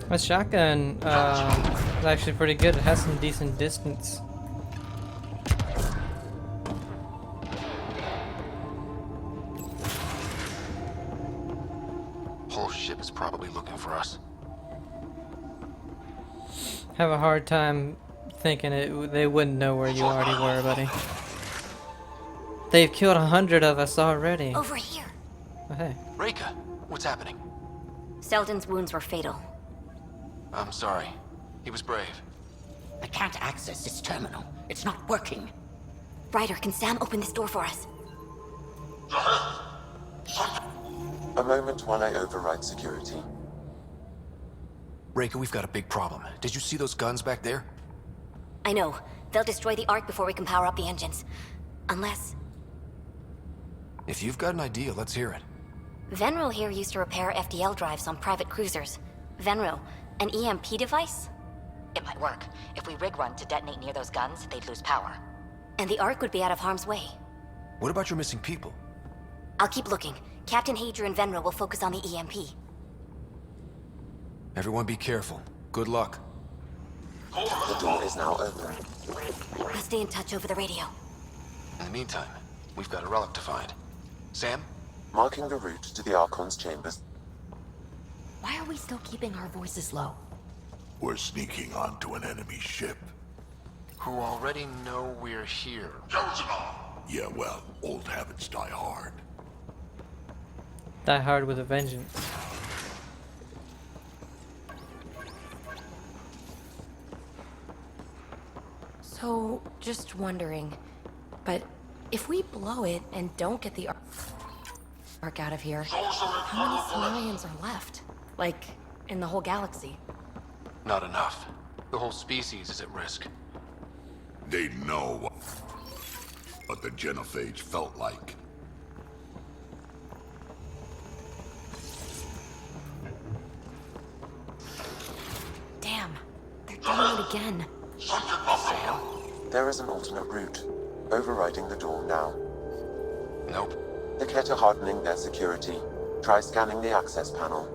My shotgun is actually pretty good. It has some decent distance. Whole ship is probably looking for us. Have a hard time thinking they wouldn't know where you already were, buddy. They've killed 100 of us already. Over here. Oh, hey. Reka, what's happening? Selden's wounds were fatal. I'm sorry. He was brave. I can't access this terminal. It's not working. Ryder, can Sam open this door for us? A moment while I override security. Reka, we've got a big problem. Did you see those guns back there? I know. They'll destroy the Ark before we can power up the engines. Unless... If you've got an idea, let's hear it. Venril here used to repair FDL drives on private cruisers. Venril, an EMP device? It might work. If we rig one to detonate near those guns, they'd lose power. And the Ark would be out of harm's way. What about your missing people? I'll keep looking. Captain Hadra and Venril will focus on the EMP. Everyone be careful. Good luck. The door is now open. I'll stay in touch over the radio. In the meantime, we've got a relic to find. Sam? Marking the route to the Archon's chambers. Why are we still keeping our voices low? We're sneaking onto an enemy ship. Who already know we're here. Yeah, well, old habits die hard. Die hard with a vengeance. So, just wondering, but if we blow it and don't get the Ark out of here, how many Solarians are left? Like, in the whole galaxy? Not enough. The whole species is at risk. They know what the genophage felt like. Damn, they're doing it again. Sam? There is an alternate route. Overriding the door now. Nope. The Ket are hardening their security. Try scanning the access panel.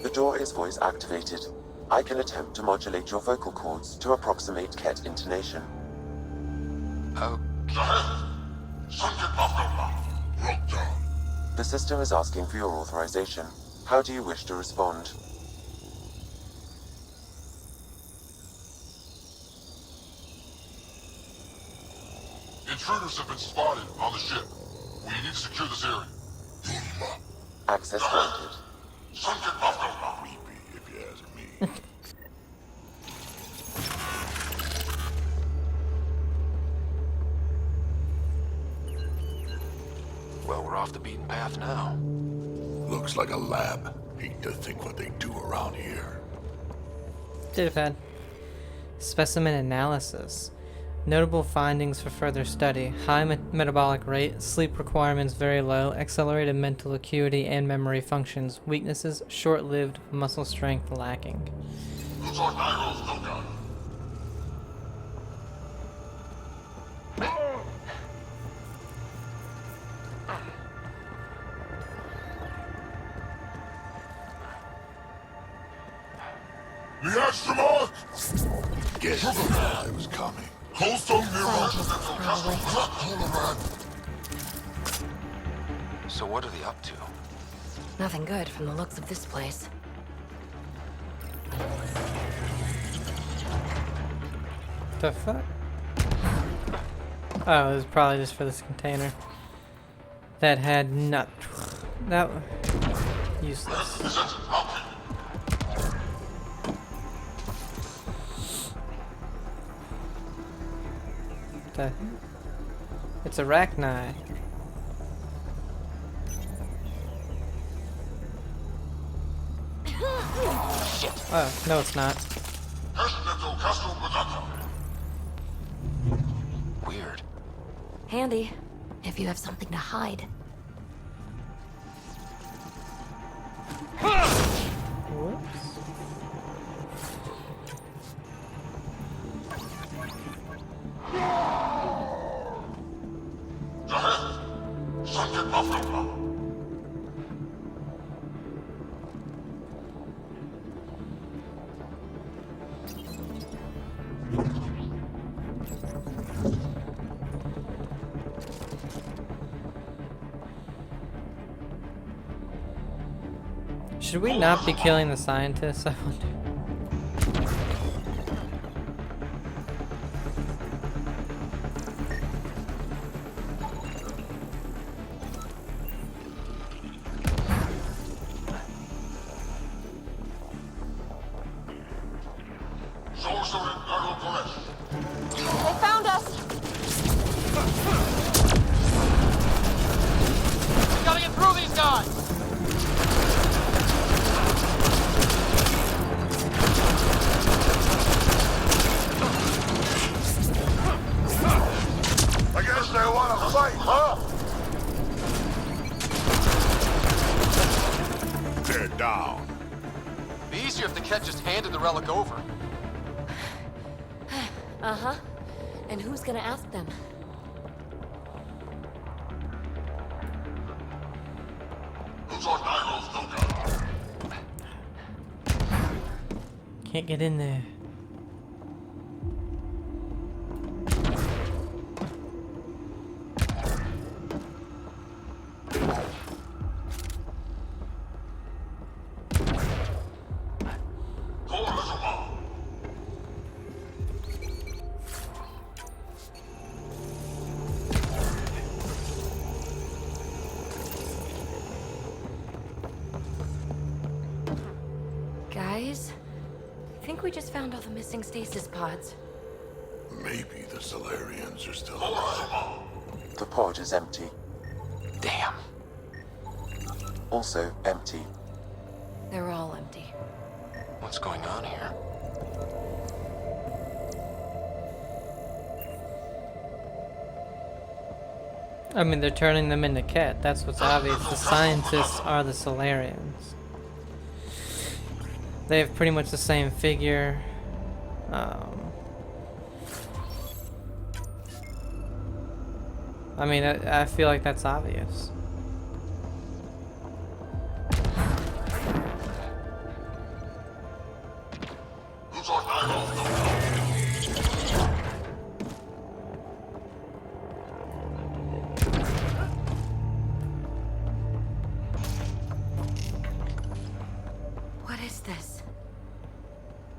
The door is voice activated. I can attempt to modulate your vocal cords to approximate Ket intonation. Okay. The system is asking for your authorization. How do you wish to respond? Intruders have been spotted on the ship. We need to secure this area. Access granted. Creepy, if you ask me. off the beaten path now. Looks like a lab. Hate to think what they do around here. Datapad. Specimen analysis. Notable findings for further study. High metabolic rate, sleep requirements very low, accelerated mental acuity and memory functions. Weaknesses, short-lived, muscle strength lacking. The astronaut! Guess I was coming. So what are they up to? Nothing good from the looks of this place. The fuck? Oh, it was probably just for this container. That had nut. That useless. It's arachnite. Oh, no it's not. Weird. Handy, if you have something to hide. Whoops. Should we not be killing the scientists? I wonder. They found us! We gotta get through these guys! I guess they want to fight, huh? They're down. Be easier if the Ket just handed the relic over. Uh-huh. And who's gonna ask them? Can't get in there. Guys, I think we just found all the missing stasis pods. Maybe the Solarians are still alive. The pod is empty. Damn. Also empty. They're all empty. What's going on here? I mean, they're turning them into Ket. That's what's obvious. The scientists are the Solarians. They have pretty much the same figure. I mean, I feel like that's obvious. What is this?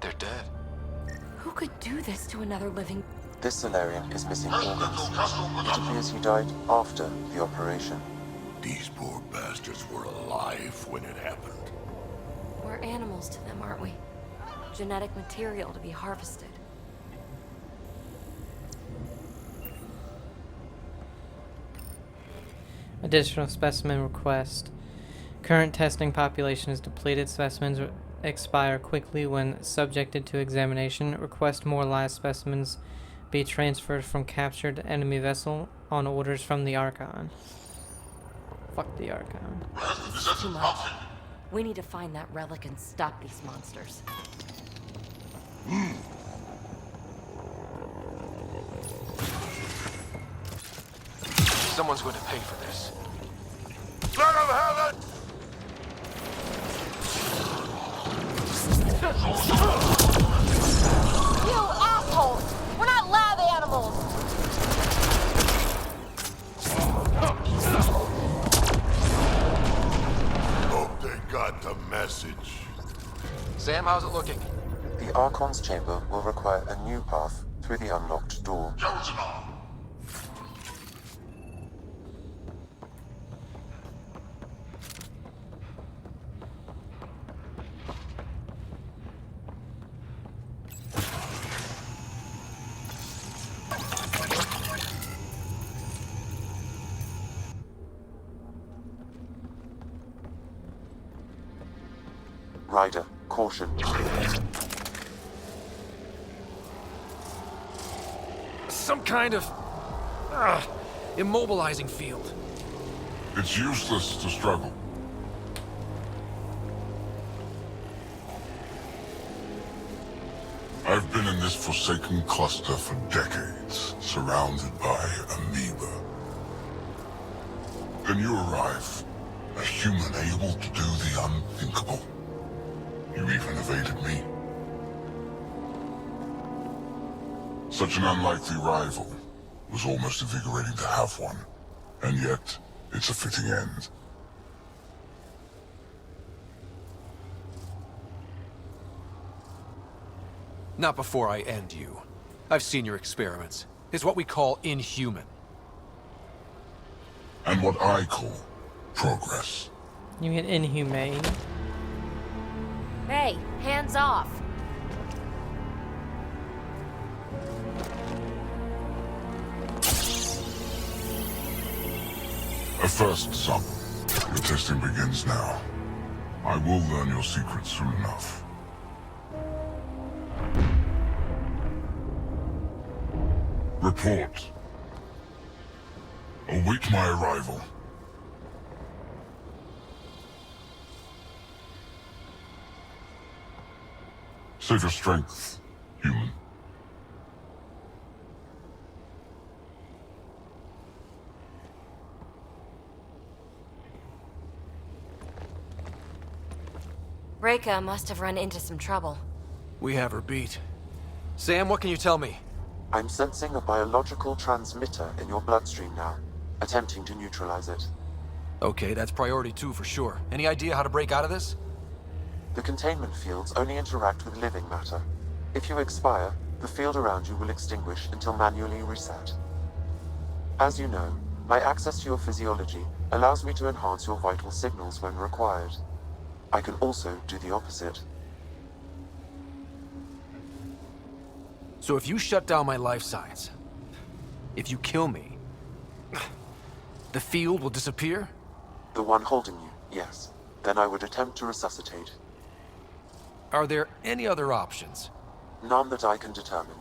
They're dead. Who could do this to another living? This Solarian is missing organs. It appears he died after the operation. These poor bastards were alive when it happened. We're animals to them, aren't we? Genetic material to be harvested. Additional specimen request. Current testing population is depleted. Specimens expire quickly when subjected to examination. Request more live specimens be transferred from captured enemy vessel on orders from the Archon. Fuck the Archon. This is too much. We need to find that relic and stop these monsters. Someone's going to pay for this. Let him have it! You assholes! We're not lab animals! Hope they got the message. Sam, how's it looking? The Archon's chamber will require a new path through the unlocked door. Ryder, caution. Some kind of immobilizing field. It's useless to struggle. I've been in this forsaken cluster for decades, surrounded by amoeba. Then you arrive, a human able to do the unthinkable. You even evaded me. Such an unlikely rival. Was almost invigorating to have one. And yet, it's a fitting end. Not before I end you. I've seen your experiments. It's what we call inhuman. And what I call progress. You mean inhumane? Hey, hands off. A first, son. Your testing begins now. I will learn your secrets soon enough. Report. Await my arrival. Save your strength, human. Reka must have run into some trouble. We have her beat. Sam, what can you tell me? I'm sensing a biological transmitter in your bloodstream now, attempting to neutralize it. Okay, that's priority 2 for sure. Any idea how to break out of this? The containment fields only interact with living matter. If you expire, the field around you will extinguish until manually reset. As you know, my access to your physiology allows me to enhance your vital signals when required. I can also do the opposite. So if you shut down my life signs, if you kill me, the field will disappear? The one holding you, yes. Then I would attempt to resuscitate. Are there any other options? None that I can determine.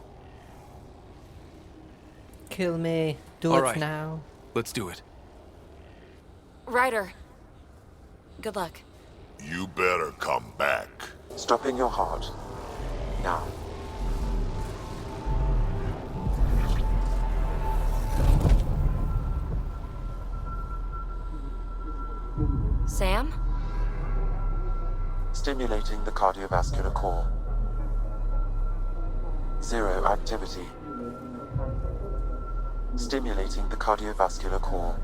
Kill me. Do All it right. now. Let's do it. Ryder, good luck. You better come back. Stopping your heart. Now. Sam? Stimulating the cardiovascular core. 0 activity. Stimulating the cardiovascular core.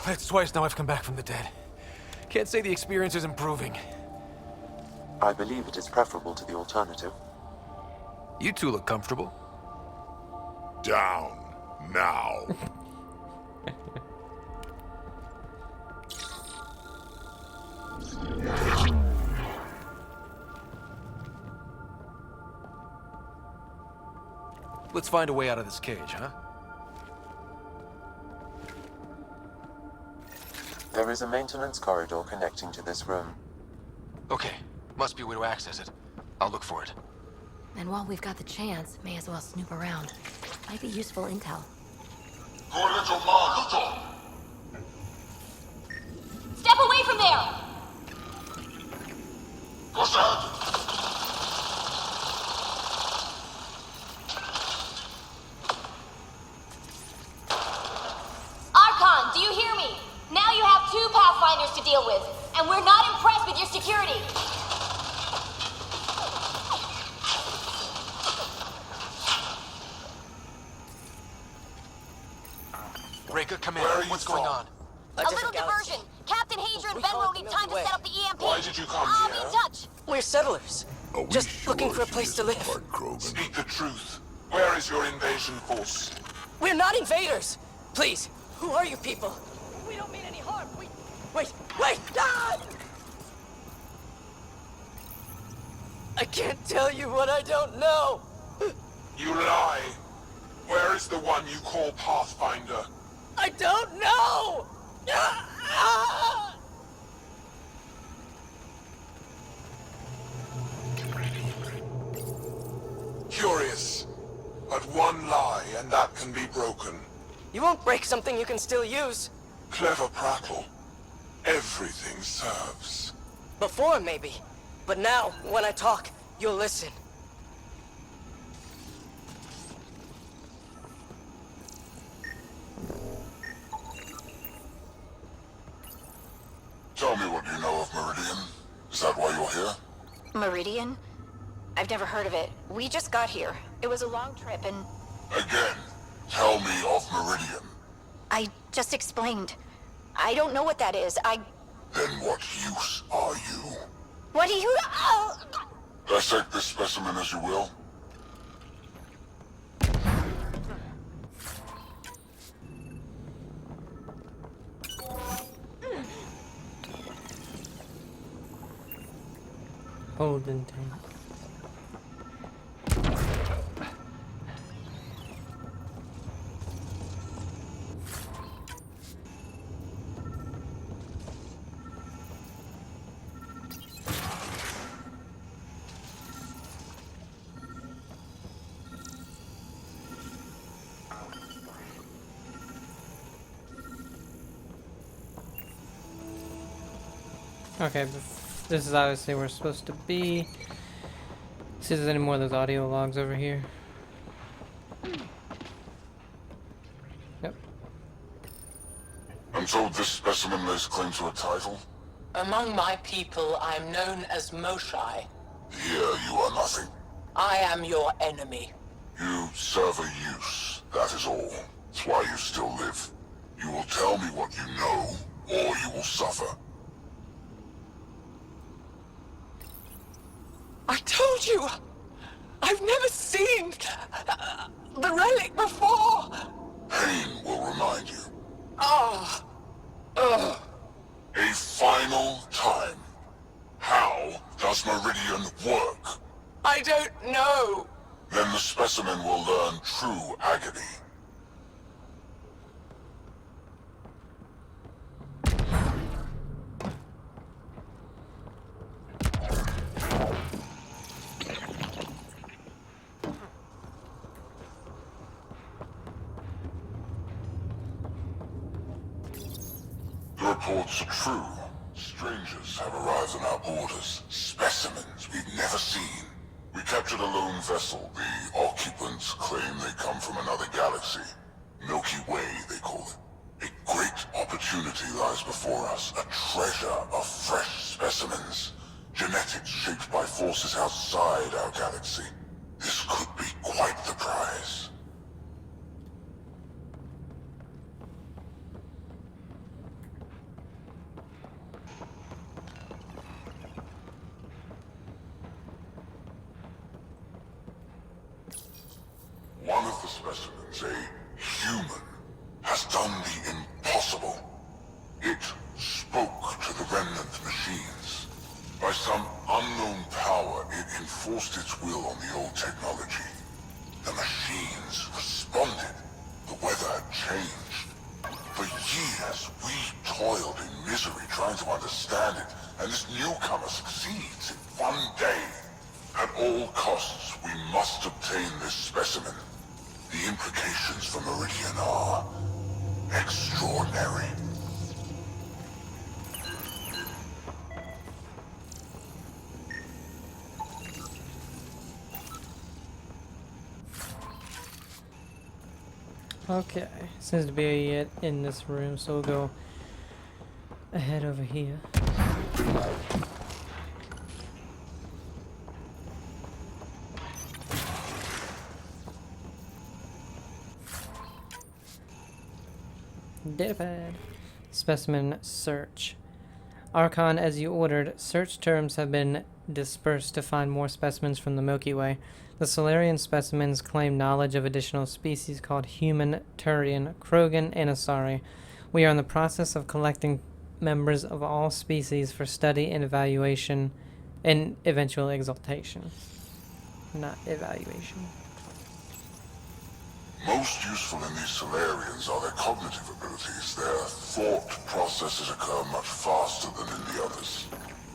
That's twice now I've come back from the dead. Can't say the experience is improving. I believe it is preferable to the alternative. You two look comfortable. Down. now. Let's find a way out of this cage, huh? There is a maintenance corridor connecting to this room. Okay, must be a way to access it. I'll look for it. And while we've got the chance, may as well snoop around. Might be useful intel. Step away from there! Archon, do you hear me? Now you have 2 Pathfinders to deal with, and we're not impressed with your security. Reka, come in. What's going on? A little diversion. Captain Hager and Venro need time to set up the EMP. Why did you come I'll here? be in touch. We're settlers. Are we Just sure looking for a she place to isn't live. part Krogan? Speak the truth. Where is your invasion force? We're not invaders. Please, who are you people? We don't mean any harm. Wait! Ah! I can't tell you what I don't know. You lie. Where is the one you call Pathfinder? I don't know. Ah! Curious. But one lie, and that can be broken. You won't break something you can still use. Clever prattle. Everything serves. Before, maybe. But now, when I talk, you'll listen. Tell me what you know of Meridian. Is that why you're here? Meridian? I've never heard of it. We just got here. It was a long trip and... Again, tell me of Meridian. I just explained. I don't know what that is. Then what use are you? What do you... Oh! Dissect this specimen as you will. Golden tank. Okay, this is obviously where we're supposed to be. See if there's any more of those audio logs over here. Yep. I'm told this specimen lays claim to a title. Among my people, I'm known as Moshai. Here you are nothing. I am your enemy. You serve a use, that is all. That's why you still live. You will tell me what you know, or you will suffer. I told you! I've never seen the relic before! Pain will remind you. Ah! A final time. How does Meridian work? I don't know! Then the specimen will learn true agony. The reports are true. Strangers have arrived on our borders. Specimens we've never seen. We captured a lone vessel. The occupants claim they come from another galaxy. Milky Way, they call it. A great opportunity lies before us. A treasure of fresh specimens. Genetics shaped by forces outside our galaxy. This could be quite the prize. One of the specimens, a human has done the impossible. It spoke to the remnant machines. By some unknown power, it enforced its will on the old technology. The machines responded. The weather had changed. For years, we toiled in misery trying to understand it, and this newcomer succeeds in one day. At all costs, we must obtain this specimen. The implications for Meridian are extraordinary. Okay, seems to be it in this room, so we'll go ahead over here. Datapad. Specimen search. Archon, as you ordered, search terms have been dispersed to find more specimens from the Milky Way. The Solarian specimens claim knowledge of additional species called human, Turian, Krogan, and Asari. We are in the process of collecting members of all species for study and evaluation and eventual exaltation. Not evaluation. Most useful in these Solarians are their cognitive abilities. Their thought processes occur much faster than in the others.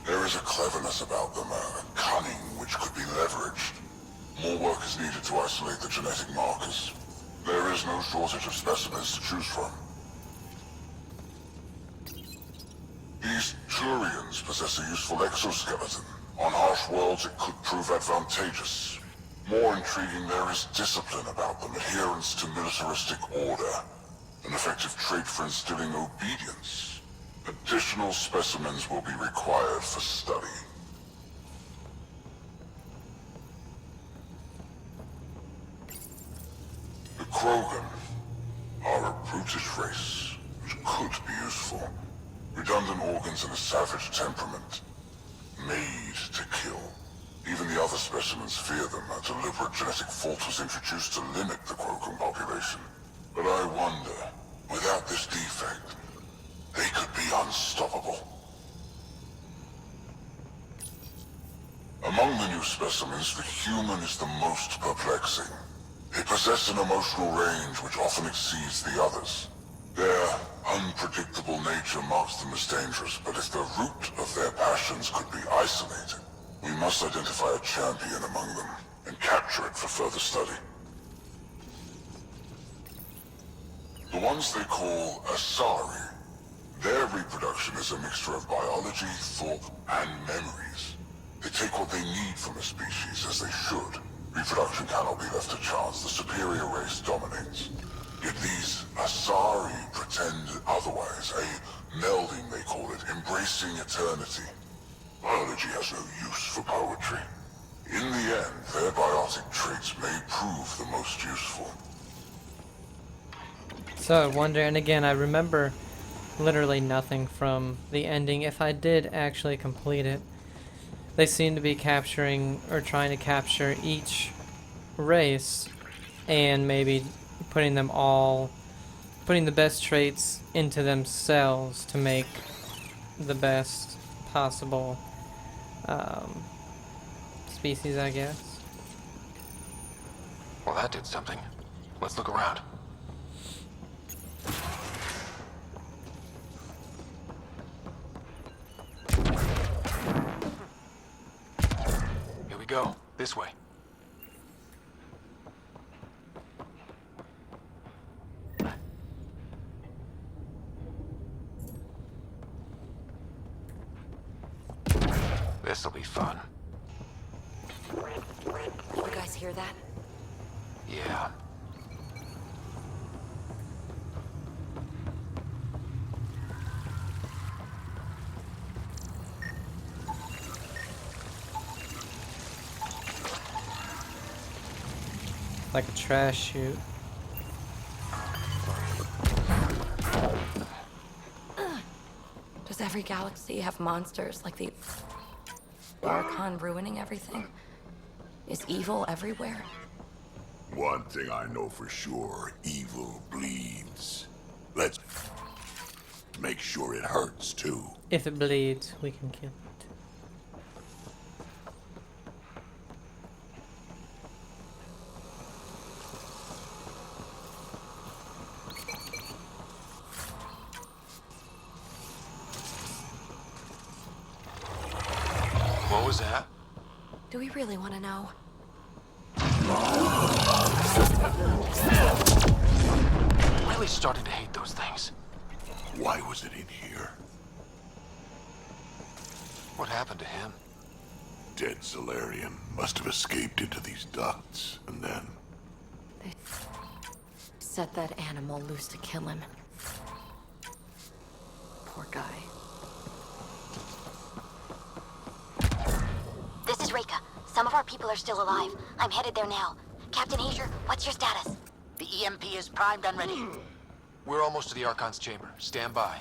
There is a cleverness about them, a cunning which could be leveraged. More work is needed to isolate the genetic markers. There is no shortage of specimens to choose from. These Turians possess a useful exoskeleton. On harsh worlds, it could prove advantageous. More intriguing, there is discipline about them, adherence to militaristic order, an effective trait for instilling obedience. Additional specimens will be required for study. The Krogan are a brutish race, which could be useful. Redundant organs and a savage temperament, made to kill. Even the other specimens fear them. A deliberate genetic fault was introduced to limit the Krogan population. But I wonder, without this defect, they could be unstoppable. Among the new specimens, the human is the most perplexing. They possess an emotional range which often exceeds the others. Their unpredictable nature marks them as dangerous, but if the root of their passions could be isolated, we must identify a champion among them and capture it for further study. The ones they call Asari, their reproduction is a mixture of biology, thought, and memories. They take what they need from a species, as they should. Reproduction cannot be left to chance. The superior race dominates. Yet these Asari pretend otherwise. A melding, they call it, embracing eternity. Biology has no use for poetry. In the end, their biotic traits may prove the most useful. So I wonder, and again, I remember literally nothing from the ending. If I did actually complete it, they seem to be capturing, or trying to capture each race, and maybe putting them all, putting the best traits into themselves to make the best possible species, I guess. Well, that did something. Let's look around. Here we go. This way. This'll be fun. You guys hear that? Yeah. Like a trash chute. Does every galaxy have monsters like the Archon ruining everything? Is evil everywhere? One thing I know for sure, evil bleeds. Let's make sure it hurts, too. If it bleeds, we can kill it. What was that? Do we really want to know? Really starting to hate those things. Why was it in here? What happened to him? Dead Solarian must have escaped into these ducts, and then... They set that animal loose to kill him. Poor guy. This is Reika. Some of our people are still alive. I'm headed there now. Captain Hager, what's your status? The EMP is primed and ready. We're almost to the Archon's chamber. Stand by.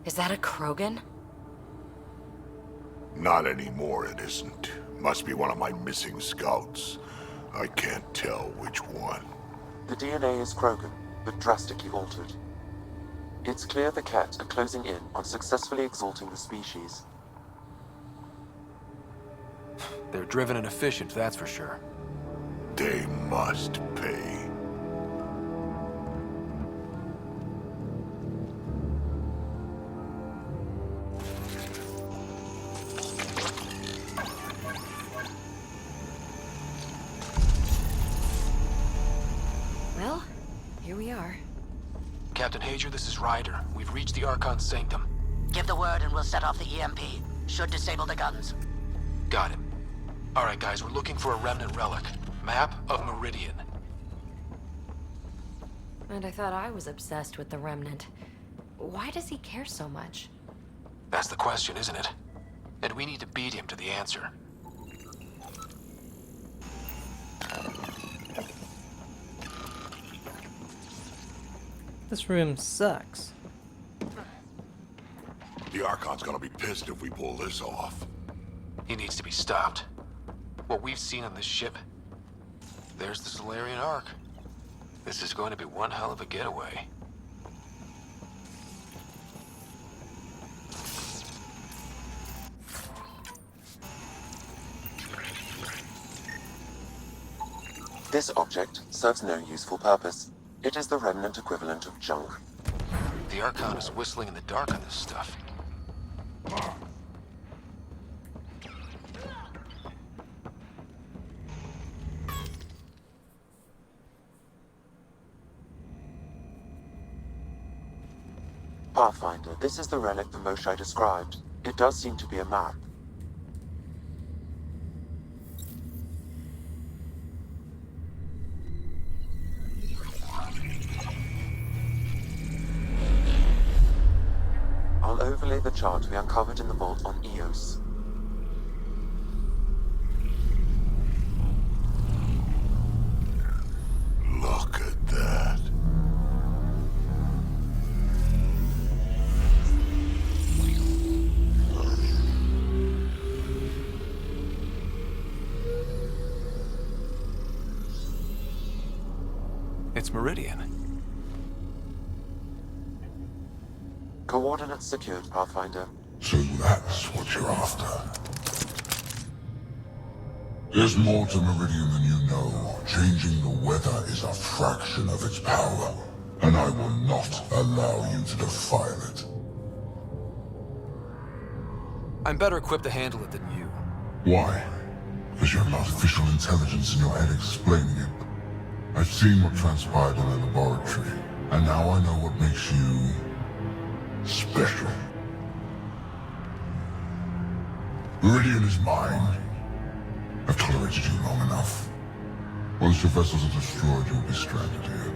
Is that a Krogan? Not anymore, it isn't. Must be one of my missing scouts. I can't tell which one. The DNA is Krogan, but drastically altered. It's clear the Cat are closing in on successfully exalting the species. They're driven and efficient, that's for sure. They must pay. Well, here we are. Captain Hager, this is Ryder. We've reached the Archon's sanctum. Give the word and we'll set off the EMP. Should disable the guns. Got it. Alright guys, we're looking for a remnant relic. Map of Meridian. And I thought I was obsessed with the Remnant. Why does he care so much? That's the question, isn't it? And we need to beat him to the answer. This room sucks. The Archon's gonna be pissed if we pull this off. He needs to be stopped. What we've seen on this ship, there's the Solarian Ark. This is going to be one hell of a getaway. This object serves no useful purpose. It is the remnant equivalent of junk. The Archon is whistling in the dark on this stuff. Pathfinder, this is the relic the Moshai described. It does seem to be a map. I'll overlay the chart we uncovered in the vault on Eos. Look at that. It's Meridian. Coordinates secured, Pathfinder. So that's what you're after. There's more to Meridian than you know. Changing the weather is a fraction of its power, and I will not allow you to defile it. I'm better equipped to handle it than you. Why? Because you have artificial intelligence in your head explaining it. I've seen what transpired in the laboratory, and now I know what makes you special. Viridian is mine. I've tolerated you long enough. Once your vessels are destroyed, you'll be stranded here.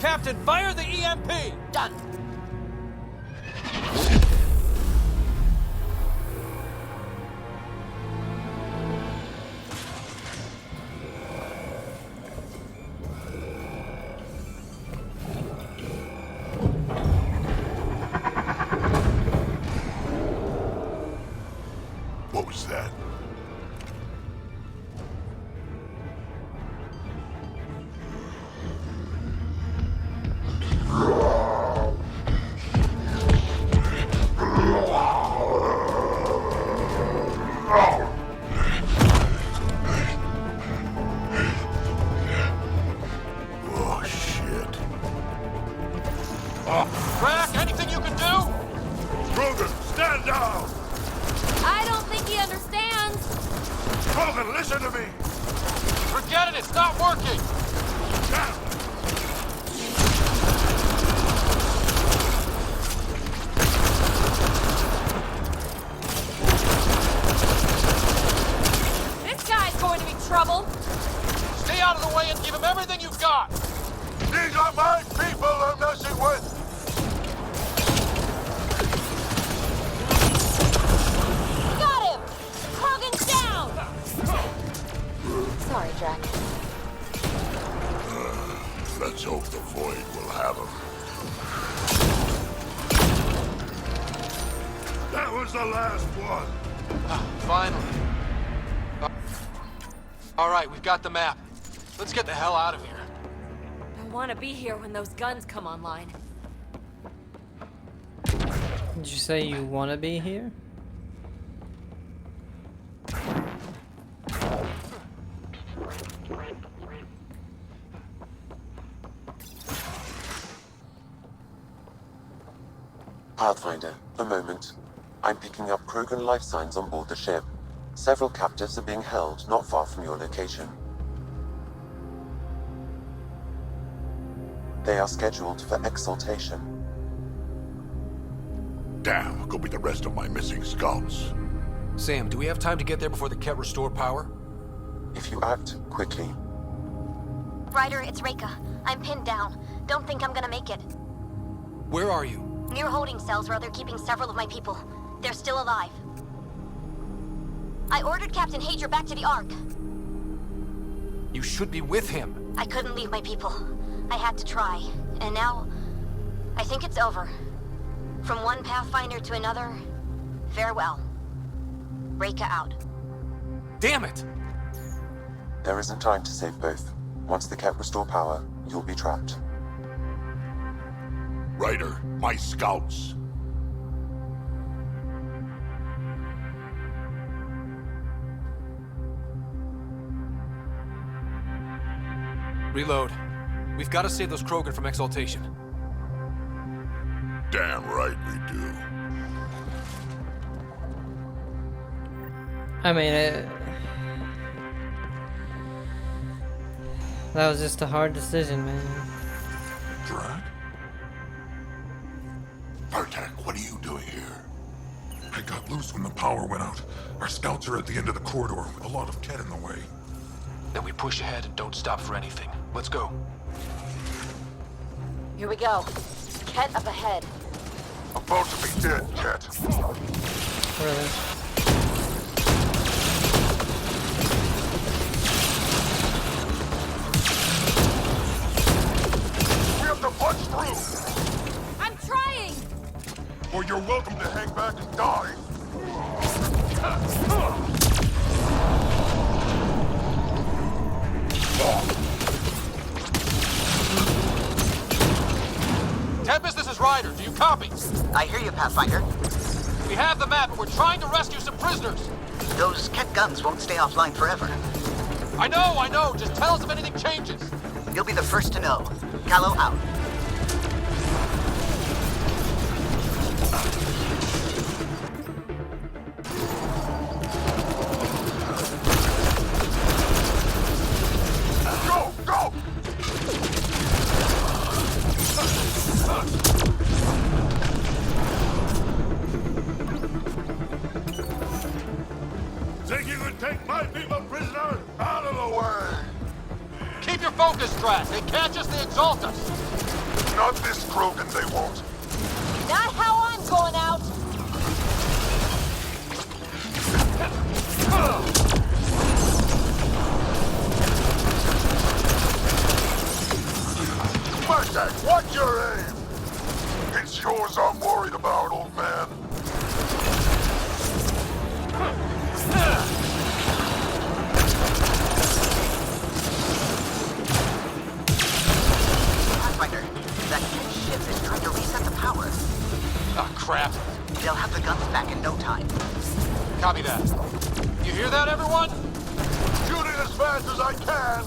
Captain, fire the EMP! Done. What was that? Oh, shit. Crack, anything you can do? Krogan, stand down! I don't think he understands. Krogan, listen to me! Forget it, it's not working! Down! This guy's going to be trouble. Stay out of the way and give him everything you've got! These are my people I'm messing with! Got him! Krogan's down! Sorry, Drac. Let's hope the Void will have him. That was the last one! Finally. All right, we've got the map. Let's get the hell out of here. I want to be here when those guns come online. Did you say you want to be here? Pathfinder, a moment. I'm picking up Krogan life signs on board the ship. Several captives are being held not far from your location. They are scheduled for exaltation. Damn, go be the rest of my missing scouts. Sam, do we have time to get there before the Ket restore power? If you act quickly. Ryder, it's Reika. I'm pinned down. Don't think I'm gonna make it. Where are you? Near holding cells where they're keeping several of my people. They're still alive. I ordered Captain Hager back to the Ark. You should be with him. I couldn't leave my people. I had to try. And now, I think it's over. From one Pathfinder to another, farewell. Reika out. Damn it! There isn't time to save both. Once the Ket restore power, you'll be trapped. Ryder, my scouts. Reload. We've got to save those Krogan from exaltation. Damn right we do. I mean, that was just a hard decision, man. Drac? Bartek, what are you doing here? I got loose when the power went out. Our scouts are at the end of the corridor with a lot of Ket in the way. Then we push ahead and don't stop for anything. Let's go. Here we go. Ket up ahead. About to be dead, Ket. Really? We have to punch through! I'm trying! Or you're welcome to hang back and die. Tempest, this is Ryder. Do you copy? I hear you, Pathfinder. We have the map, and we're trying to rescue some prisoners. Those Ket guns won't stay offline forever. I know. Just tell us if anything changes. You'll be the first to know. Callow out. distract. They catch us, they exalt us. Not this Krogan, they won't. Not how I'm going out! Mustang, what's your aim? It's yours I'm worried about, old man. Pathfinder, that ship is trying to reset the power. Ah, crap. They'll have the guns back in no time. Copy that. You hear that, everyone? Shooting as fast as I can.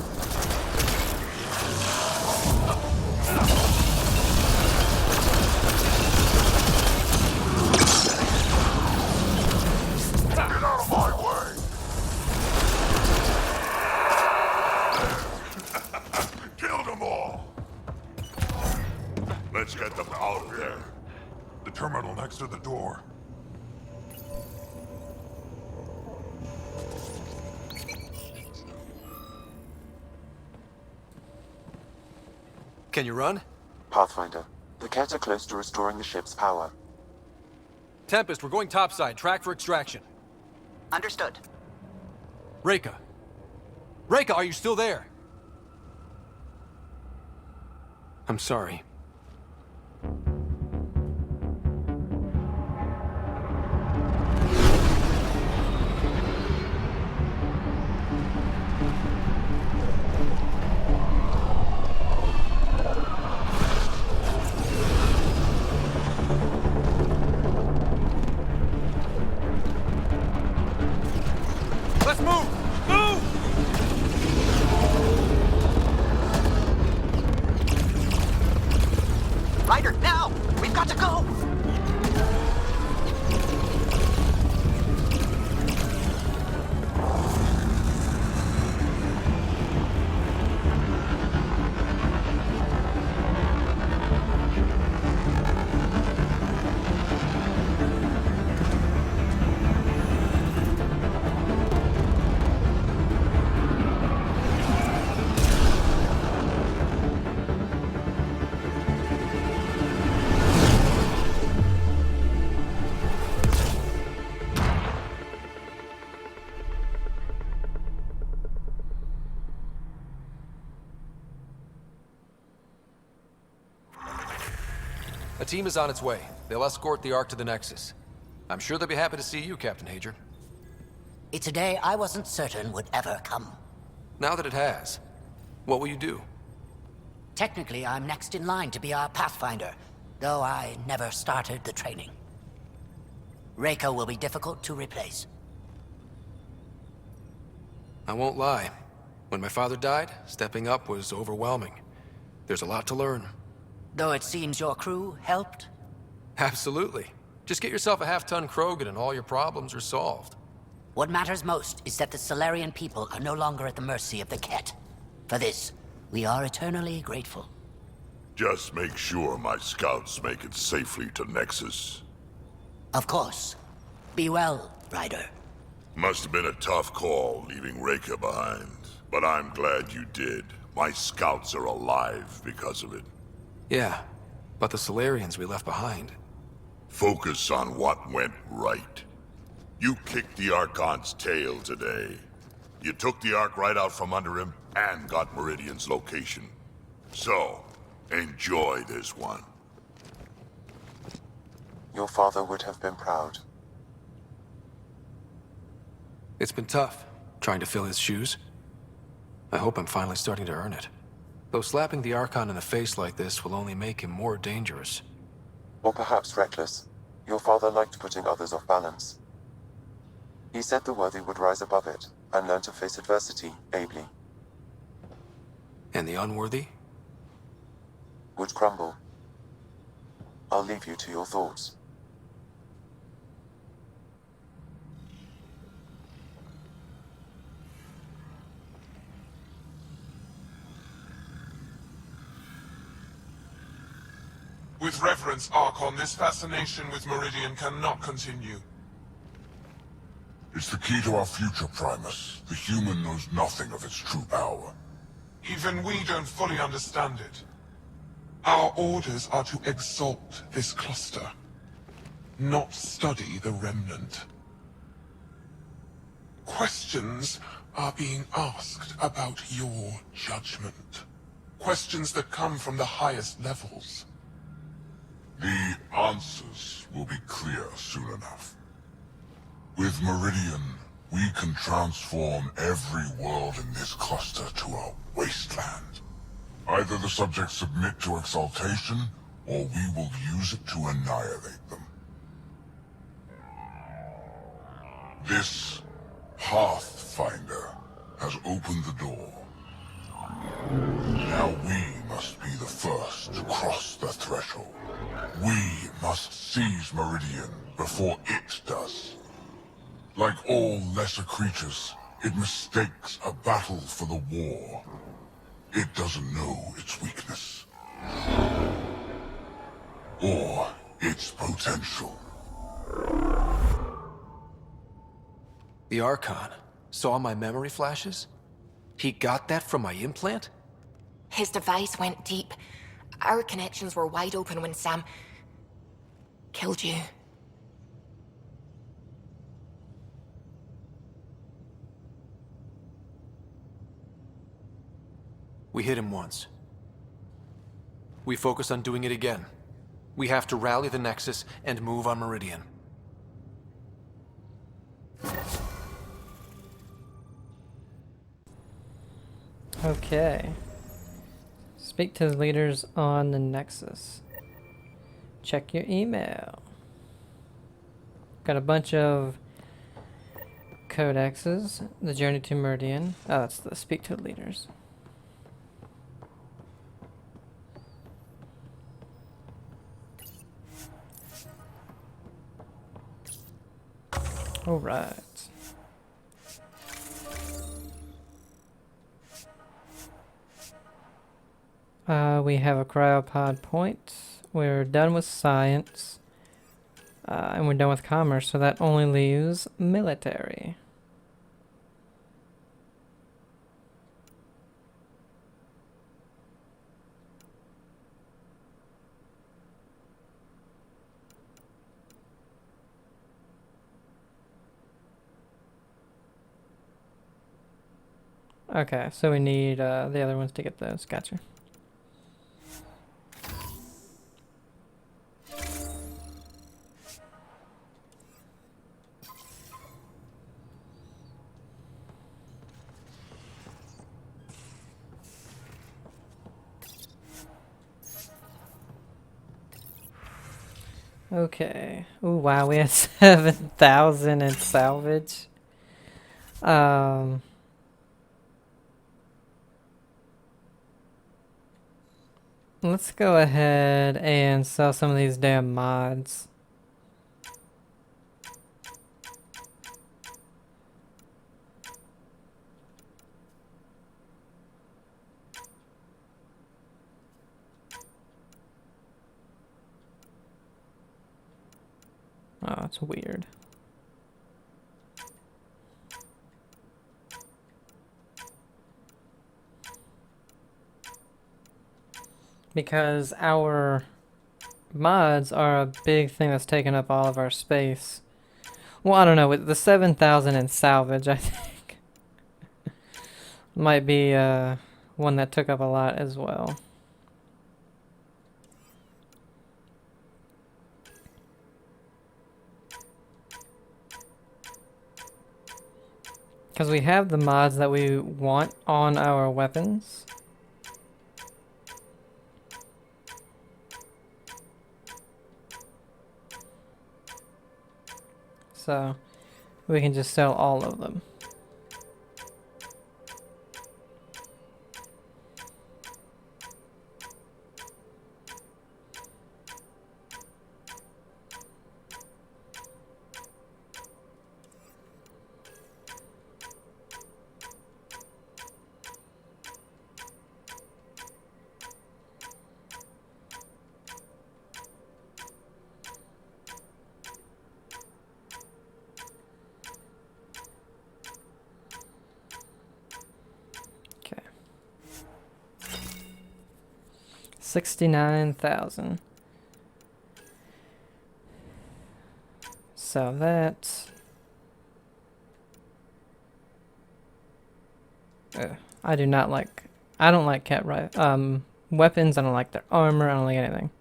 Get out of my way! Killed them all! Let's get them out of there. The terminal next to the door. Can you run? Pathfinder, the Ket are close to restoring the ship's power. Tempest, we're going topside. Track for extraction. Understood. Reka. Reka, are you still there? I'm sorry. Let's move! Move! Ryder, now! We've got to go! A team is on its way. They'll escort the Ark to the Nexus. I'm sure they'll be happy to see you, Captain Hager. It's a day I wasn't certain would ever come. Now that it has, what will you do? Technically, I'm next in line to be our Pathfinder, though I never started the training. Reka will be difficult to replace. I won't lie. When my father died, stepping up was overwhelming. There's a lot to learn. Though it seems your crew helped? Absolutely. Just get yourself a half-ton Krogan and all your problems are solved. What matters most is that the Solarian people are no longer at the mercy of the Ket. For this, we are eternally grateful. Just make sure my scouts make it safely to Nexus. Of course. Be well, Ryder. Must have been a tough call leaving Reka behind, but I'm glad you did. My scouts are alive because of it. Yeah, but the Solarians we left behind. Focus on what went right. You kicked the Archon's tail today. You took the Ark right out from under him and got Meridian's location. So, enjoy this one. Your father would have been proud. It's been tough, trying to fill his shoes. I hope I'm finally starting to earn it. Though slapping the Archon in the face like this will only make him more dangerous. Or perhaps reckless. Your father liked putting others off balance. He said the worthy would rise above it and learn to face adversity ably. And the unworthy? Would crumble. I'll leave you to your thoughts. With reverence, Archon, this fascination with Meridian cannot continue. It's the key to our future, Primus. The human knows nothing of its true power. Even we don't fully understand it. Our orders are to exalt this cluster, not study the remnant. Questions are being asked about your judgment. Questions that come from the highest levels. The answers will be clear soon enough. With Meridian, we can transform every world in this cluster to a wasteland. Either the subjects submit to exaltation, or we will use it to annihilate them. This Pathfinder has opened the door. Now we must be the first to cross the threshold. We must seize Meridian before it does. Like all lesser creatures, it mistakes a battle for the war. It doesn't know its weakness. Or its potential. The Archon saw my memory flashes? He got that from my implant? His device went deep. Our connections were wide open when Sam killed you. We hit him once. We focus on doing it again. We have to rally the Nexus and move on Meridian. Okay. Speak to the leaders on the Nexus. Check your email. Got a bunch of codexes. The journey to Meridian. Oh, that's the speak to the leaders. All right. We have a cryopod point. We're done with science. And we're done with commerce, so that only leaves military. Okay, so we need the other ones to get those. Gotcha. Okay. Oh wow, we had 7,000 in salvage. Let's go ahead and sell some of these damn mods. Oh, it's weird. Because our mods are a big thing that's taking up all of our space. Well, I don't know, with the 7,000 in salvage, I think might be one that took up a lot as well. Because we have the mods that we want on our weapons. So we can just sell all of them. 69,000. So that... I do not like... I don't like cat weapons. I don't like their armor. I don't like anything.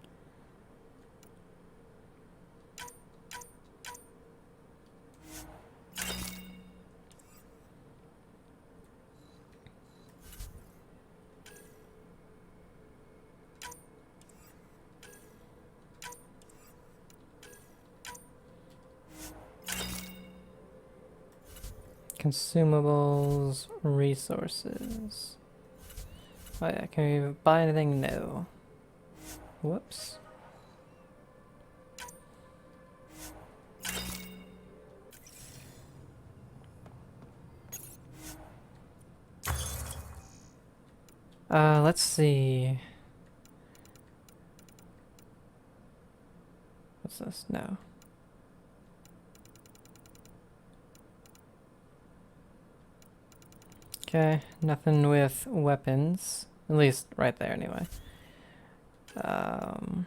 Consumables, resources. Oh yeah, can we buy anything? No. Whoops. Let's see. What's this? No. Okay, nothing with weapons. At least right there, anyway. Don't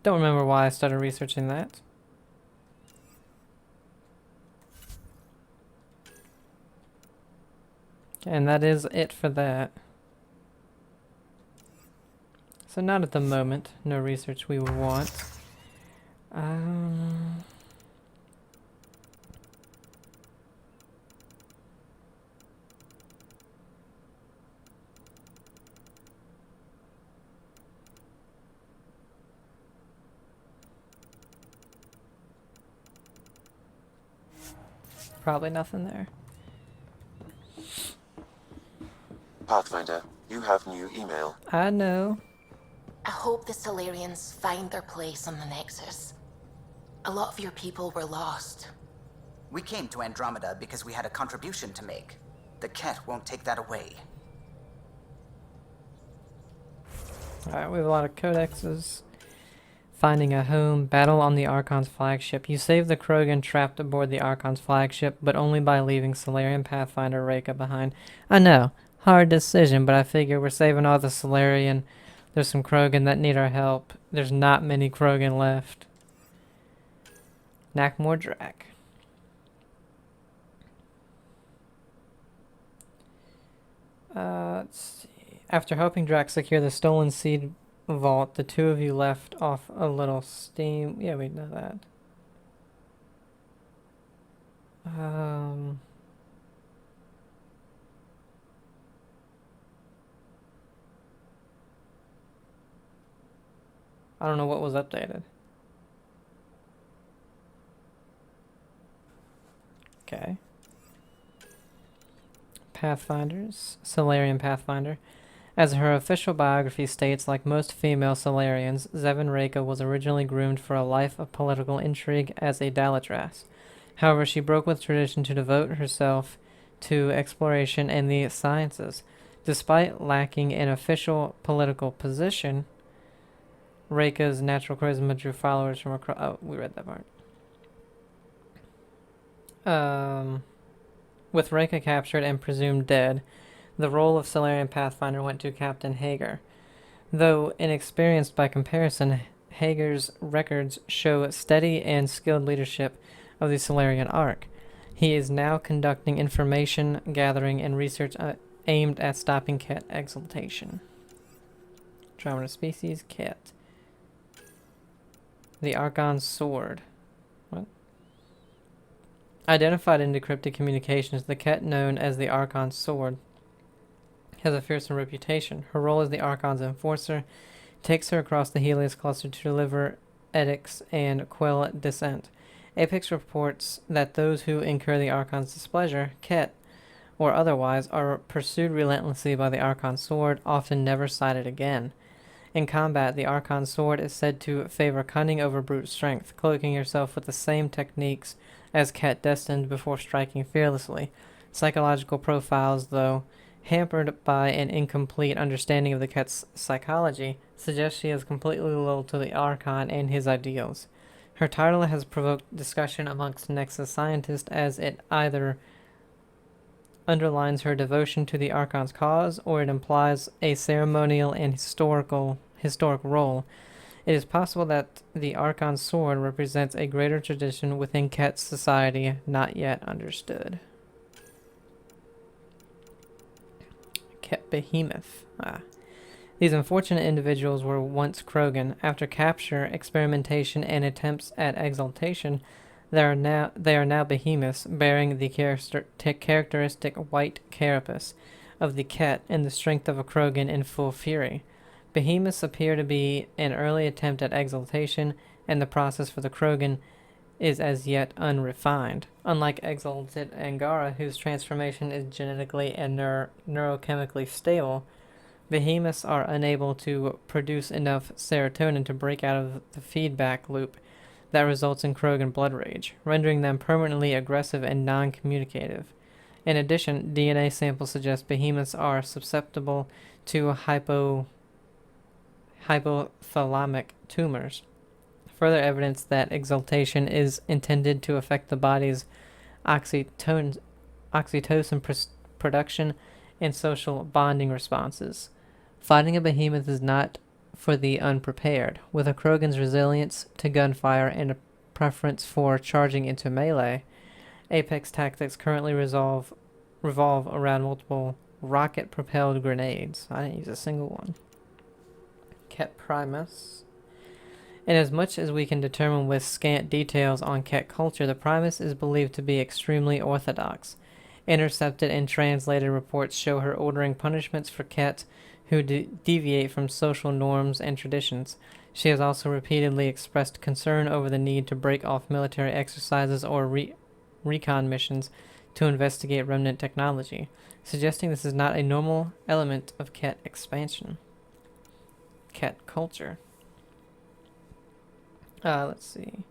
remember why I started researching that. Okay, and that is it for that. So not at the moment. No research we would want. Probably nothing there. Pathfinder, you have new email. I know. I hope the Solarians find their place on the Nexus. A lot of your people were lost. We came to Andromeda because we had a contribution to make. The Ket won't take that away. Alright, we have a lot of codexes. Finding a home. Battle on the Archon's flagship. You save the Krogan trapped aboard the Archon's flagship, but only by leaving Solarian Pathfinder Reka behind. I know. Hard decision, but I figure we're saving all the Solarian. There's some Krogan that need our help. There's not many Krogan left. Knackmore Drac. Let's see. After helping Drac secure the stolen seed vault, the two of you left off a little steam. Yeah, we know that. I don't know what was updated. Okay. Pathfinders. Solarian Pathfinder. As her official biography states, like most female Solarians, Zevon Reka was originally groomed for a life of political intrigue as a Dalatras. However, she broke with tradition to devote herself to exploration and the sciences. Despite lacking an official political position, Reka's natural charisma drew followers from across... Oh, we read that part. With Reka captured and presumed dead, the role of Solarian Pathfinder went to Captain Hager. Though inexperienced by comparison, Hager's records show steady and skilled leadership of the Solarian Ark. He is now conducting information gathering and research aimed at stopping Ket exaltation. Andromeda species, Ket. The Archon's sword. What? Identified in decrypted communications, the Ket known as the Archon's sword has a fearsome reputation. Her role as the Archon's enforcer takes her across the Helios cluster to deliver edicts and quell dissent. Apex reports that those who incur the Archon's displeasure, Ket or otherwise, are pursued relentlessly by the Archon's sword, often never sighted again. In combat, the Archon's sword is said to favor cunning over brute strength, cloaking herself with the same techniques as Ket destined before striking fearlessly. Psychological profiles, though hampered by an incomplete understanding of the Ket's psychology, suggest she is completely loyal to the Archon and his ideals. Her title has provoked discussion amongst Nexus scientists as it either underlines her devotion to the Archon's cause, or it implies a ceremonial and historic role. It is possible that the Archon's sword represents a greater tradition within Ket's society not yet understood. Ket Behemoth. These unfortunate individuals were once Krogan. After capture, experimentation, and attempts at exaltation, they are now behemoths, bearing the characteristic white carapace of the Ket and the strength of a Krogan in full fury. Behemoths appear to be an early attempt at exaltation, and the process for the Krogan is as yet unrefined. Unlike exalted Angara, whose transformation is genetically and neurochemically stable, behemoths are unable to produce enough serotonin to break out of the feedback loop that results in Krogan blood rage, rendering them permanently aggressive and non-communicative. In addition, DNA samples suggest behemoths are susceptible to hypothalamic tumors, further evidence that exaltation is intended to affect the body's oxytocin production and social bonding responses. Fighting a behemoth is not for the unprepared. With a Krogan's resilience to gunfire and a preference for charging into melee, Apex tactics currently revolve around multiple rocket-propelled grenades. I didn't use a single one. Ket Primus. Inasmuch as we can determine with scant details on Ket culture, the Primus is believed to be extremely orthodox. Intercepted and translated reports show her ordering punishments for Ket who deviate from social norms and traditions. She has also repeatedly expressed concern over the need to break off military exercises or recon missions to investigate remnant technology, suggesting this is not a normal element of Ket expansion. Ket culture. Let's see.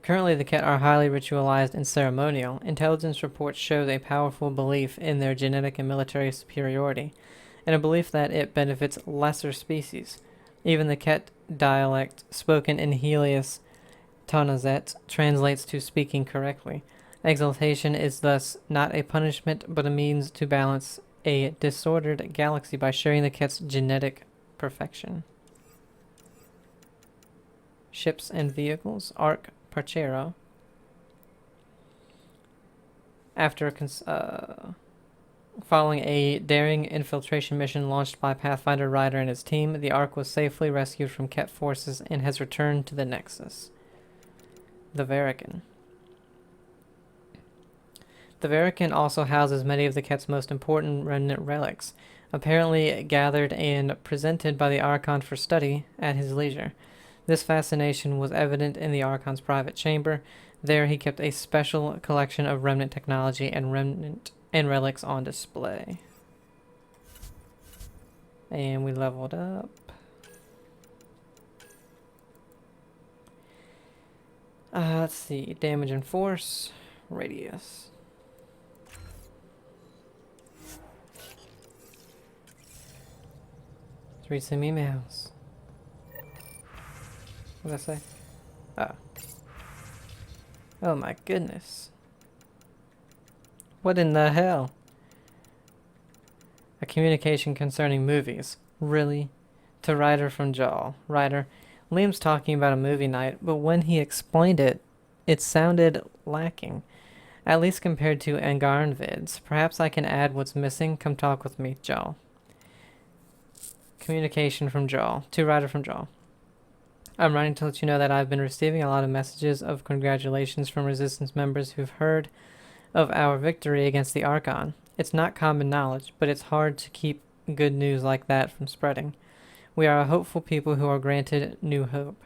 Currently, the Ket are highly ritualized and ceremonial. Intelligence reports show a powerful belief in their genetic and military superiority, and a belief that it benefits lesser species. Even the Ket dialect spoken in Helios Tonazet translates to speaking correctly. Exaltation is thus not a punishment, but a means to balance a disordered galaxy by sharing the Ket's genetic perfection. Ships and vehicles. Arc Parchero. After following a daring infiltration mission launched by Pathfinder Ryder and his team, the Ark was safely rescued from Ket forces and has returned to the Nexus. The Verican. The Verican also houses many of the Ket's most important remnant relics, apparently gathered and presented by the Archon for study at his leisure. This fascination was evident in the Archon's private chamber. There he kept a special collection of remnant technology and relics on display. And we leveled up. Let's see. Damage and force. Radius. Let's read some emails. What did I say? Oh my goodness. What in the hell? A communication concerning movies. Really? To Ryder from Jaw. Ryder, Liam's talking about a movie night, but when he explained it, it sounded lacking. At least compared to Angaran vids. Perhaps I can add what's missing. Come talk with me, Jaw. Communication from Jaw. To Ryder from Jaw. I'm writing to let you know that I've been receiving a lot of messages of congratulations from Resistance members who've heard of our victory against the Archon. It's not common knowledge, but it's hard to keep good news like that from spreading. We are a hopeful people who are granted new hope.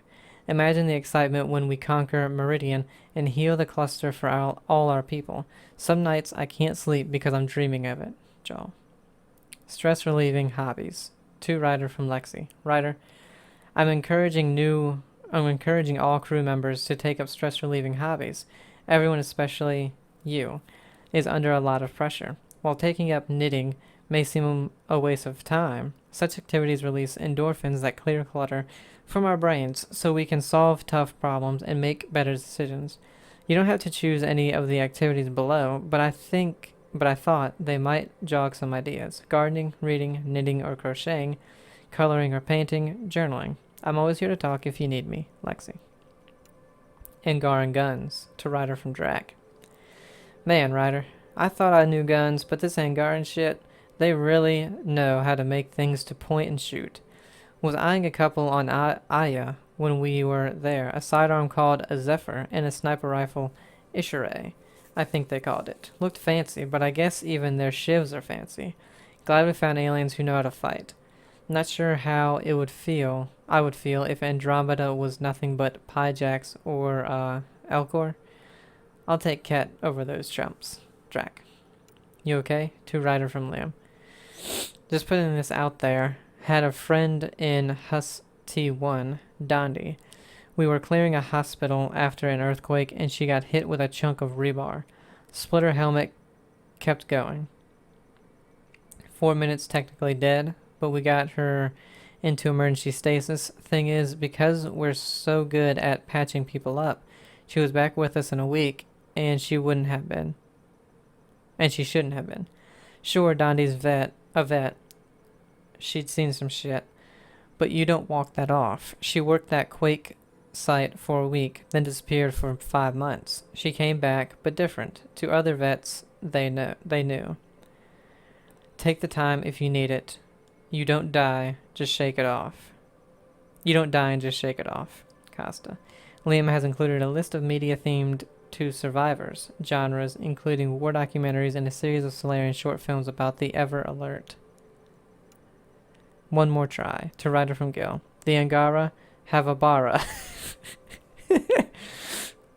Imagine the excitement when we conquer Meridian and heal the cluster for all our people. Some nights I can't sleep because I'm dreaming of it. Jaw. Stress relieving hobbies. To Ryder from Lexi. Ryder, I'm encouraging all crew members to take up stress-relieving hobbies. Everyone, especially you, is under a lot of pressure. While taking up knitting may seem a waste of time, such activities release endorphins that clear clutter from our brains so we can solve tough problems and make better decisions. You don't have to choose any of the activities below, but but I thought they might jog some ideas. Gardening, reading, knitting or crocheting, coloring or painting, journaling. I'm always here to talk if you need me, Lexi. Angar and guns, to Ryder from Drac. Man, Ryder, I thought I knew guns, but this Angar and shit, they really know how to make things to point and shoot. Was eyeing a couple on Aya when we were there, a sidearm called a Zephyr and a sniper rifle, Ishiray, I think they called it. Looked fancy, but I guess even their shivs are fancy. Glad we found aliens who know how to fight. Not sure how I would feel if Andromeda was nothing but Pyjax or Elcor. I'll take Ket over those chumps. Drac. You okay? To Ryder from Liam. Just putting this out there. Had a friend in Hus T1, Dondi. We were clearing a hospital after an earthquake and she got hit with a chunk of rebar. Split her helmet, kept going. 4 minutes technically dead, but we got her into emergency stasis. Thing is, because we're so good at patching people up, she was back with us in a week and she wouldn't have been. And she shouldn't have been. Sure, Dondi's a vet. She'd seen some shit. But you don't walk that off. She worked that Quake site for a week, then disappeared for 5 months. She came back, but different. To other vets, they knew. Take the time if you need it. You don't die, just shake it off. You don't die and just shake it off. Costa. Liam has included a list of media themed to survivors genres, including war documentaries and a series of Solarian short films about the Ever Alert. One more try. To Ryder from Gil. The Angara have a bara.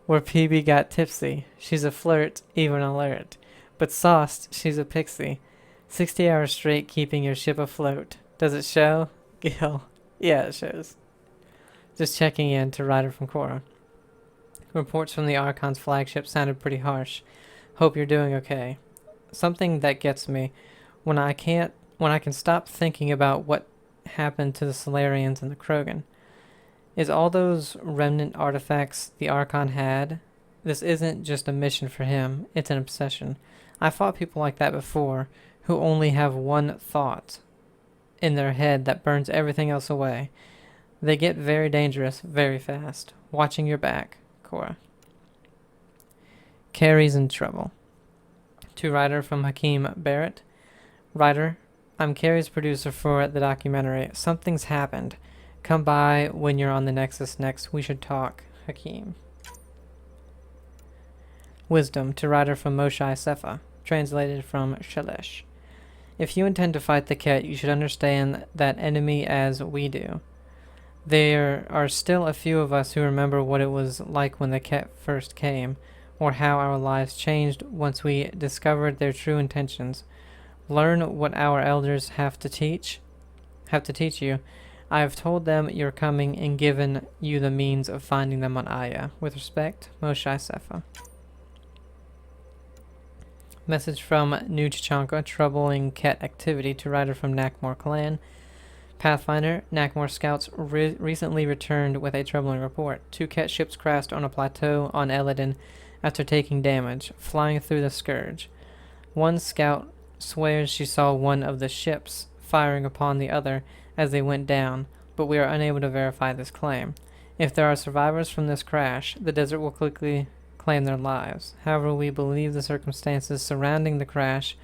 Where PB got tipsy. She's a flirt, even alert. But sauced, she's a pixie. 60 hours straight keeping your ship afloat. Does it show? Gil. Yeah, it shows. Just checking in to Ryder from Cora. Reports from the Archon's flagship sounded pretty harsh. Hope you're doing okay. Something that gets me. When I can stop thinking about what happened to the Solarians and the Krogan. Is all those remnant artifacts the Archon had? This isn't just a mission for him, it's an obsession. I fought people like that before, who only have one thought in their head that burns everything else away. They get very dangerous very fast. Watching your back, Cora. Carrie's in trouble. To Ryder from Hakeem Barrett. Ryder, I'm Carrie's producer for the documentary. Something's happened. Come by when you're on the Nexus next. We should talk. Hakeem. Wisdom to Ryder from Moshai Sefa. Translated from Shalesh. If you intend to fight the Ket, you should understand that enemy as we do. There are still a few of us who remember what it was like when the Ket first came, or how our lives changed once we discovered their true intentions. Learn what our elders have to teach you. I have told them you're coming and given you the means of finding them on Aya. With respect, Moshai Sefa. Message from New Chichanka, troubling Ket activity to Ryder from Nakmor Clan. Pathfinder, Nakmor scouts recently returned with a troubling report. 2 Ket ships crashed on a plateau on Eladin after taking damage, flying through the Scourge. One scout swears she saw one of the ships firing upon the other as they went down, but we are unable to verify this claim. If there are survivors from this crash, the desert will quickly claim their lives. However, we believe the circumstances surrounding the crash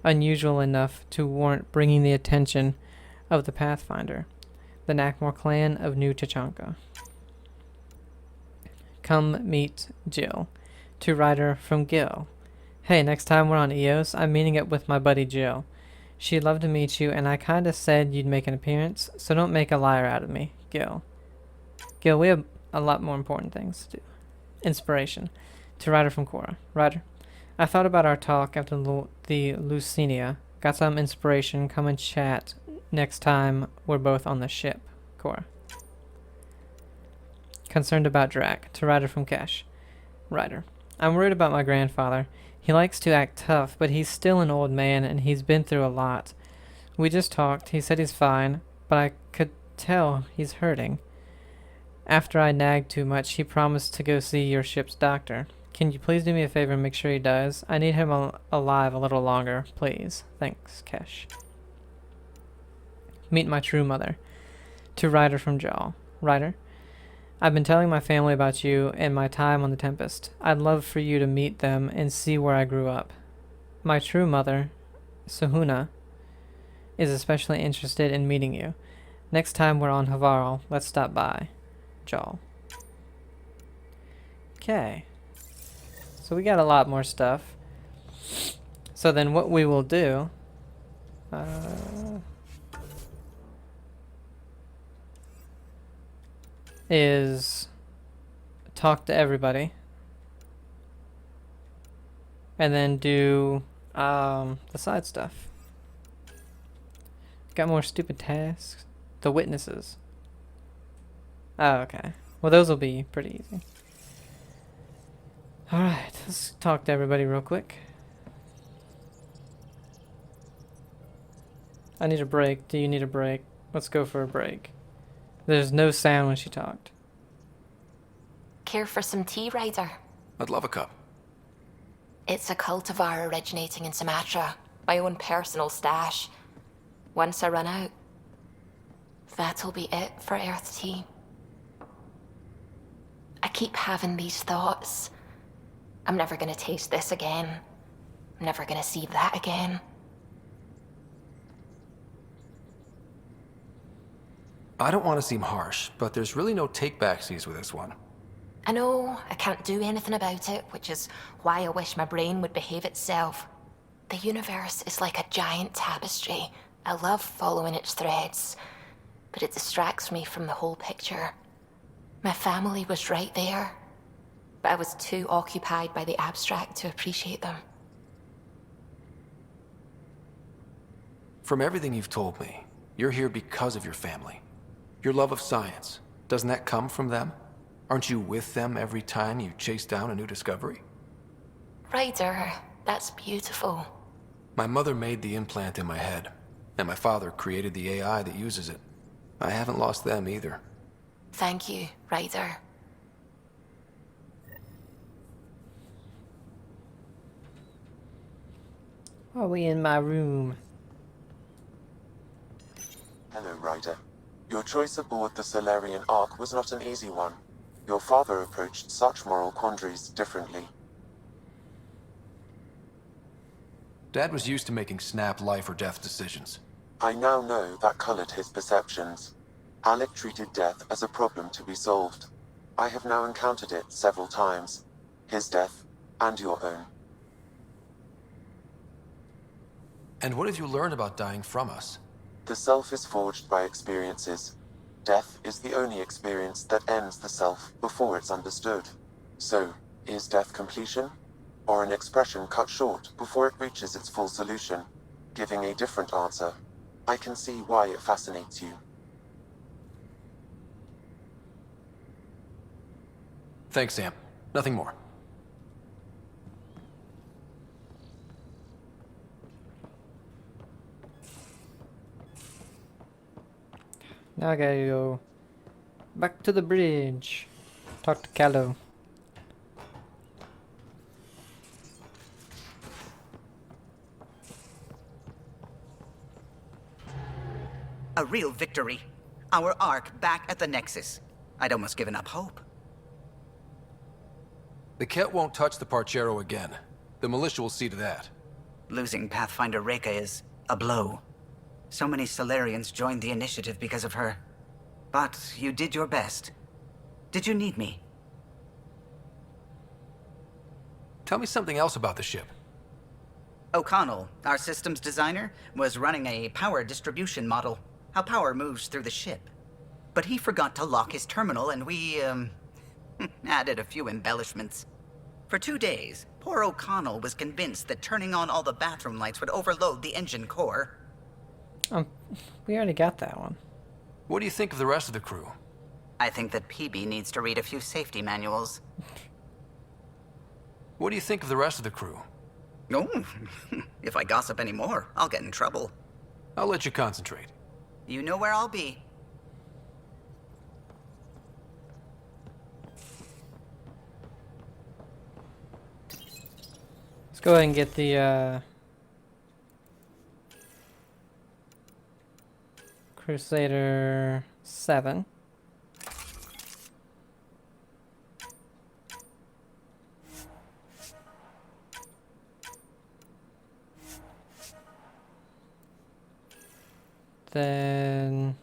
unusual enough to warrant bringing the attention of the Pathfinder, the Nakmor clan of New Chichanka. Come meet Jill. To Ryder from Gil. Hey, next time we're on Eos, I'm meeting up with my buddy Jill. She'd love to meet you, and I kinda said you'd make an appearance, so don't make a liar out of me, Gil. Gil, we have a lot more important things to do. Inspiration. To Ryder from Cora. Ryder, I thought about our talk after the Lucinia. Got some inspiration. Come and chat next time we're both on the ship. Cora. Concerned about Drac. To Ryder from Cash. Ryder, I'm worried about my grandfather. He likes to act tough, but he's still an old man and he's been through a lot. We just talked. He said he's fine, but I could tell he's hurting. After I nagged too much, he promised to go see your ship's doctor. Can you please do me a favor and make sure he dies? I need him alive a little longer, please. Thanks, Kesh. Meet my true mother. To Ryder from Jaw. Ryder, I've been telling my family about you and my time on the Tempest. I'd love for you to meet them and see where I grew up. My true mother, Sahuna, is especially interested in meeting you. Next time we're on Havarl, let's stop by. Jaw. Okay. So we got a lot more stuff. So then what we will do... is talk to everybody and then do the side stuff. Got more stupid tasks. The witnesses. Oh, okay. Well, those will be pretty easy. Alright, let's talk to everybody real quick. I need a break. Do you need a break? Let's go for a break. There's no sound when she talked. Care for some tea, Ryder? I'd love a cup. It's a cultivar originating in Sumatra. My own personal stash. Once I run out, that'll be it for Earth tea. I keep having these thoughts. I'm never gonna taste this again. I'm never gonna see that again. I don't want to seem harsh, but there's really no take-backsies with this one. I know I can't do anything about it, which is why I wish my brain would behave itself. The universe is like a giant tapestry. I love following its threads, but it distracts me from the whole picture. My family was right there, but I was too occupied by the abstract to appreciate them. From everything you've told me, you're here because of your family. Your love of science, doesn't that come from them? Aren't you with them every time you chase down a new discovery? Ryder, that's beautiful. My mother made the implant in my head, and my father created the AI that uses it. I haven't lost them either. Thank you, Ryder. Are we in my room? Hello, Ryder. Your choice aboard the Solarian Ark was not an easy one. Your father approached such moral quandaries differently. Dad was used to making snap life or death decisions. I now know that colored his perceptions. Alec treated death as a problem to be solved. I have now encountered it several times. His death, and your own. And what have you learned about dying from us? The self is forged by experiences. Death is the only experience that ends the self before it's understood. So, is death completion? Or an expression cut short before it reaches its full solution, giving a different answer? I can see why it fascinates you. Thanks, Sam. Nothing more. Now I gotta go back to the bridge. Talk to Callow. A real victory. Our Ark back at the Nexus. I'd almost given up hope. The Ket won't touch the Parchero again. The militia will see to that. Losing Pathfinder Reka is a blow. So many Solarians joined the initiative because of her. But you did your best. Did you need me? Tell me something else about the ship. O'Connell, our systems designer, was running a power distribution model. How power moves through the ship. But he forgot to lock his terminal and we, added a few embellishments. For 2 days, poor O'Connell was convinced that turning on all the bathroom lights would overload the engine core. We already got that one. What do you think of the rest of the crew? I think that PB needs to read a few safety manuals. What do you think of the rest of the crew? Oh, if I gossip anymore, I'll get in trouble. I'll let you concentrate. You know where I'll be. Let's go ahead and get the Crusader 7. Then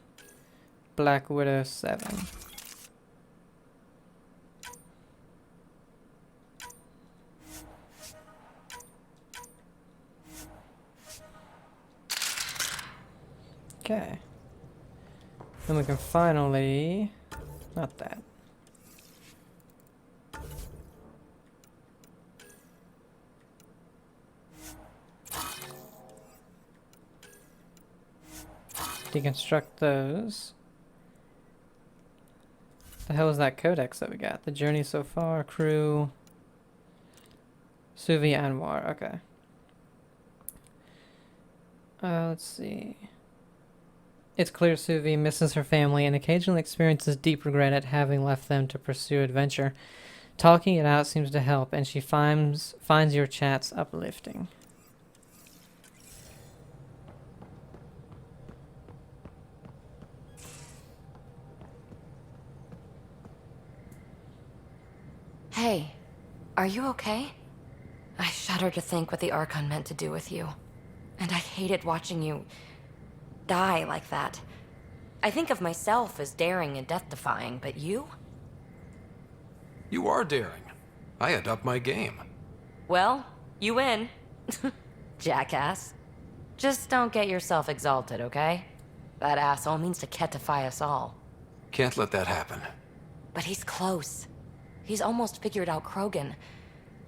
Black Widow 7. Okay. Then we can finally... Not that. Deconstruct those. The hell is that codex that we got? The journey so far, crew... Suvi Anwar, okay. Let's see. It's clear Suvi misses her family and occasionally experiences deep regret at having left them to pursue adventure. Talking it out seems to help, and she finds your chats uplifting. Hey, are you okay? I shudder to think what the Archon meant to do with you. And I hated watching you die like that. I think of myself as daring and death-defying, but you? You are daring. I had upped my game. Well, you win. Jackass. Just don't get yourself exalted, okay? That asshole means to ketify us all. Can't let that happen. But he's close. He's almost figured out Krogan.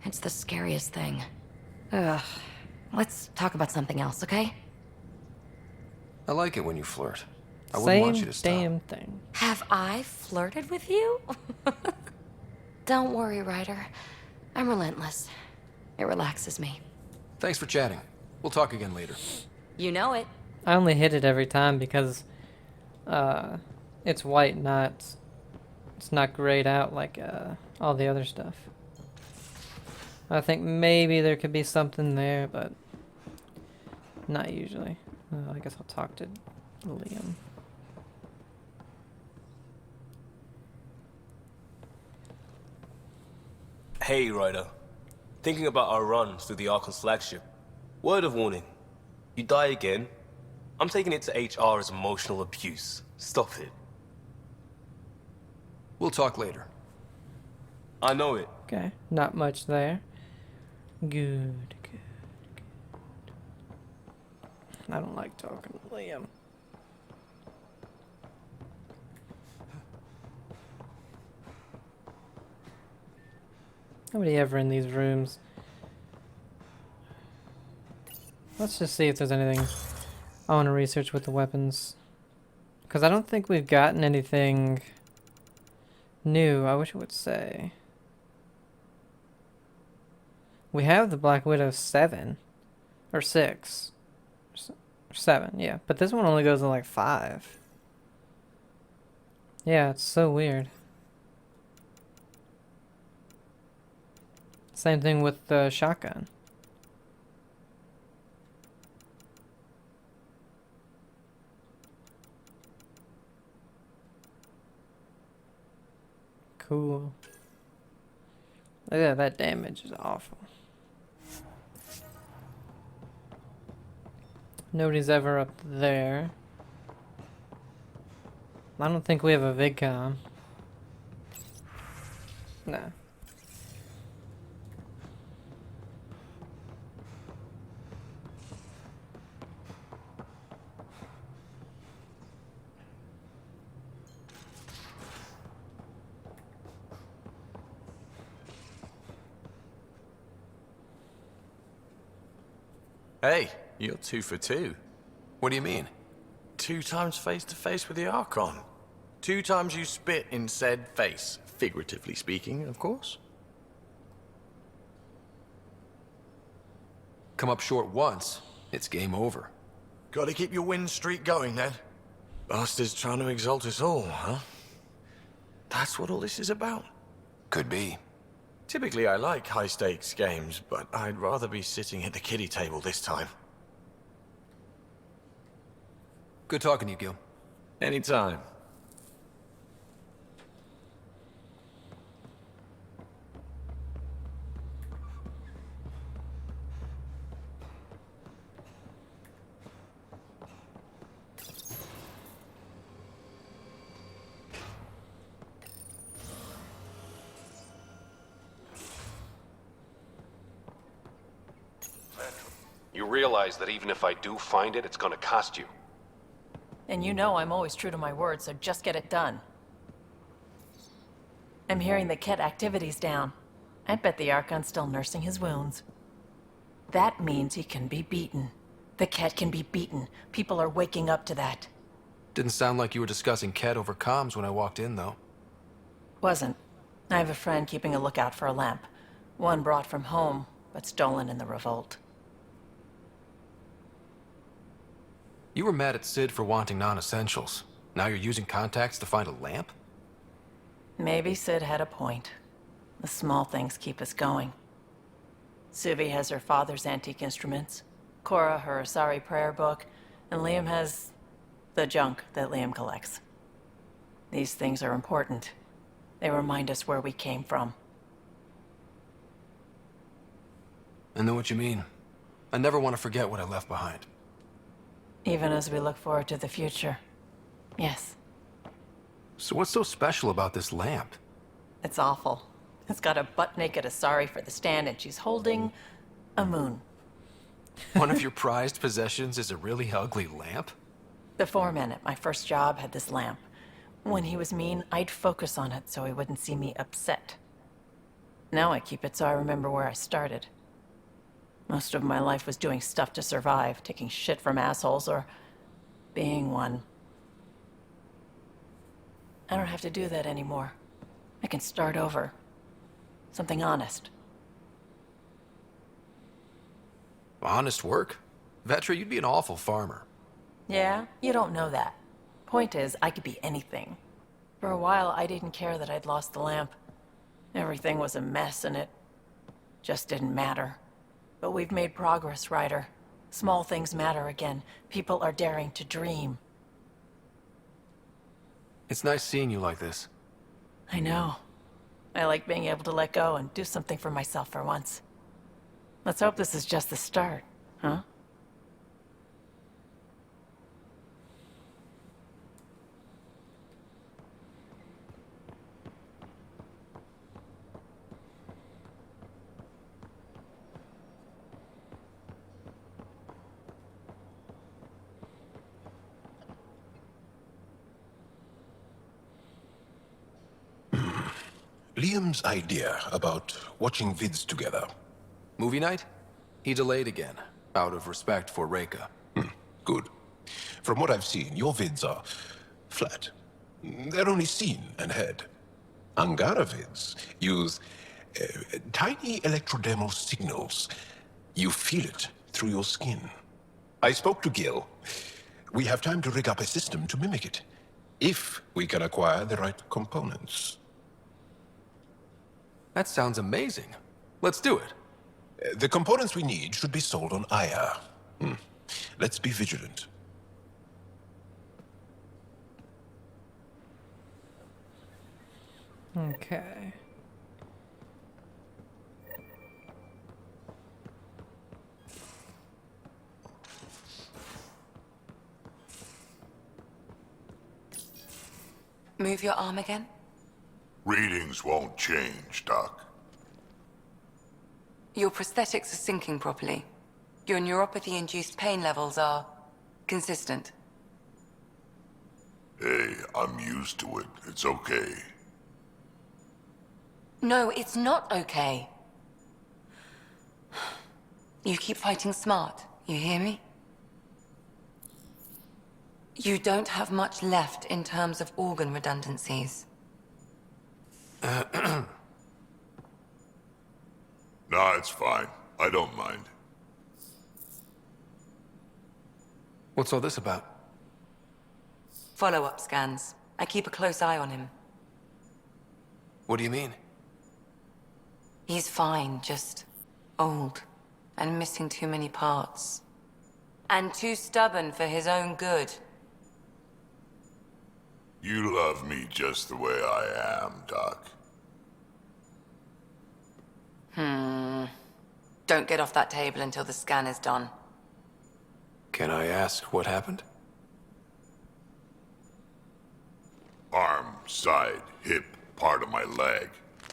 It's the scariest thing. Ugh. Let's talk about something else, okay? I like it when you flirt. I wouldn't want you to stop. Same damn thing. Have I flirted with you? Don't worry, Ryder. I'm relentless. It relaxes me. Thanks for chatting. We'll talk again later. You know it. I only hit it every time because it's white, it's not grayed out like all the other stuff. I think maybe there could be something there, but not usually. I guess I'll talk to Liam. Hey, Ryder. Thinking about our run through the Archon's flagship. Word of warning. You die again, I'm taking it to HR as emotional abuse. Stop it. We'll talk later. I know it. Okay, not much there. Good. I don't like talking to Liam. Nobody ever in these rooms. Let's just see if there's anything I want to research with the weapons. Because I don't think we've gotten anything new. I wish it would say. We have the Black Widow 7. Or 6. 7, yeah. But this one only goes to like 5. Yeah, it's so weird. Same thing with the shotgun. Cool. Look at that damage is awful. Nobody's ever up there. I don't think we have a VidCom. No. Hey, you're 2 for 2. What do you mean? 2 times face to face with the Archon. 2 times you spit in said face. Figuratively speaking, of course. Come up short once, it's game over. Gotta keep your win streak going then. Bastard's trying to exalt us all, huh? That's what all this is about? Could be. Typically, I like high-stakes games, but I'd rather be sitting at the kiddie table this time. Good talking to you, Gil. Anytime. You realize that even if I do find it, it's gonna cost you. And you know I'm always true to my word, so just get it done. I'm hearing the Ket activity's down. I bet the Archon's still nursing his wounds. That means he can be beaten. The Ket can be beaten. People are waking up to that. Didn't sound like you were discussing Ket over comms when I walked in, though. Wasn't. I have a friend keeping a lookout for a lamp. One brought from home, but stolen in the revolt. You were mad at Sid for wanting non-essentials. Now you're using contacts to find a lamp? Maybe Sid had a point. The small things keep us going. Suvi has her father's antique instruments, Cora her Asari prayer book, and Liam has the junk that Liam collects. These things are important. They remind us where we came from. I know what you mean. I never want to forget what I left behind. Even as we look forward to the future. Yes. So what's so special about this lamp? It's awful. It's got a butt-naked Asari for the stand, and she's holding a moon. One of your prized possessions is a really ugly lamp? The foreman at my first job had this lamp. When he was mean, I'd focus on it so he wouldn't see me upset. Now I keep it so I remember where I started. Most of my life was doing stuff to survive, taking shit from assholes, or being one. I don't have to do that anymore. I can start over. Something honest. Honest work? Vetra, you'd be an awful farmer. Yeah? You don't know that. Point is, I could be anything. For a while, I didn't care that I'd lost the lamp. Everything was a mess, and it just didn't matter. But we've made progress, Ryder. Small things matter again. People are daring to dream. It's nice seeing you like this. I know. I like being able to let go and do something for myself for once. Let's hope this is just the start, huh? Liam's idea about watching vids together. Movie night? He delayed again, out of respect for Reika. Good. From what I've seen, your vids are flat. They're only seen and heard. Angara vids use tiny electrodermal signals. You feel it through your skin. I spoke to Gil. We have time to rig up a system to mimic it, if we can acquire the right components. That sounds amazing. Let's do it. The components we need should be sold on Aya. Let's be vigilant. Okay. Move your arm again? Readings won't change, Doc. Your prosthetics are syncing properly. Your neuropathy-induced pain levels are consistent. Hey, I'm used to it. It's okay. No, it's not okay. You keep fighting smart, you hear me? You don't have much left in terms of organ redundancies. Nah, it's fine. I don't mind. What's all this about? Follow-up scans. I keep a close eye on him. What do you mean? He's fine, just old and missing too many parts. And too stubborn for his own good. You love me just the way I am, Doc. Don't get off that table until the scan is done. Can I ask what happened? Arm, side, hip, part of my leg.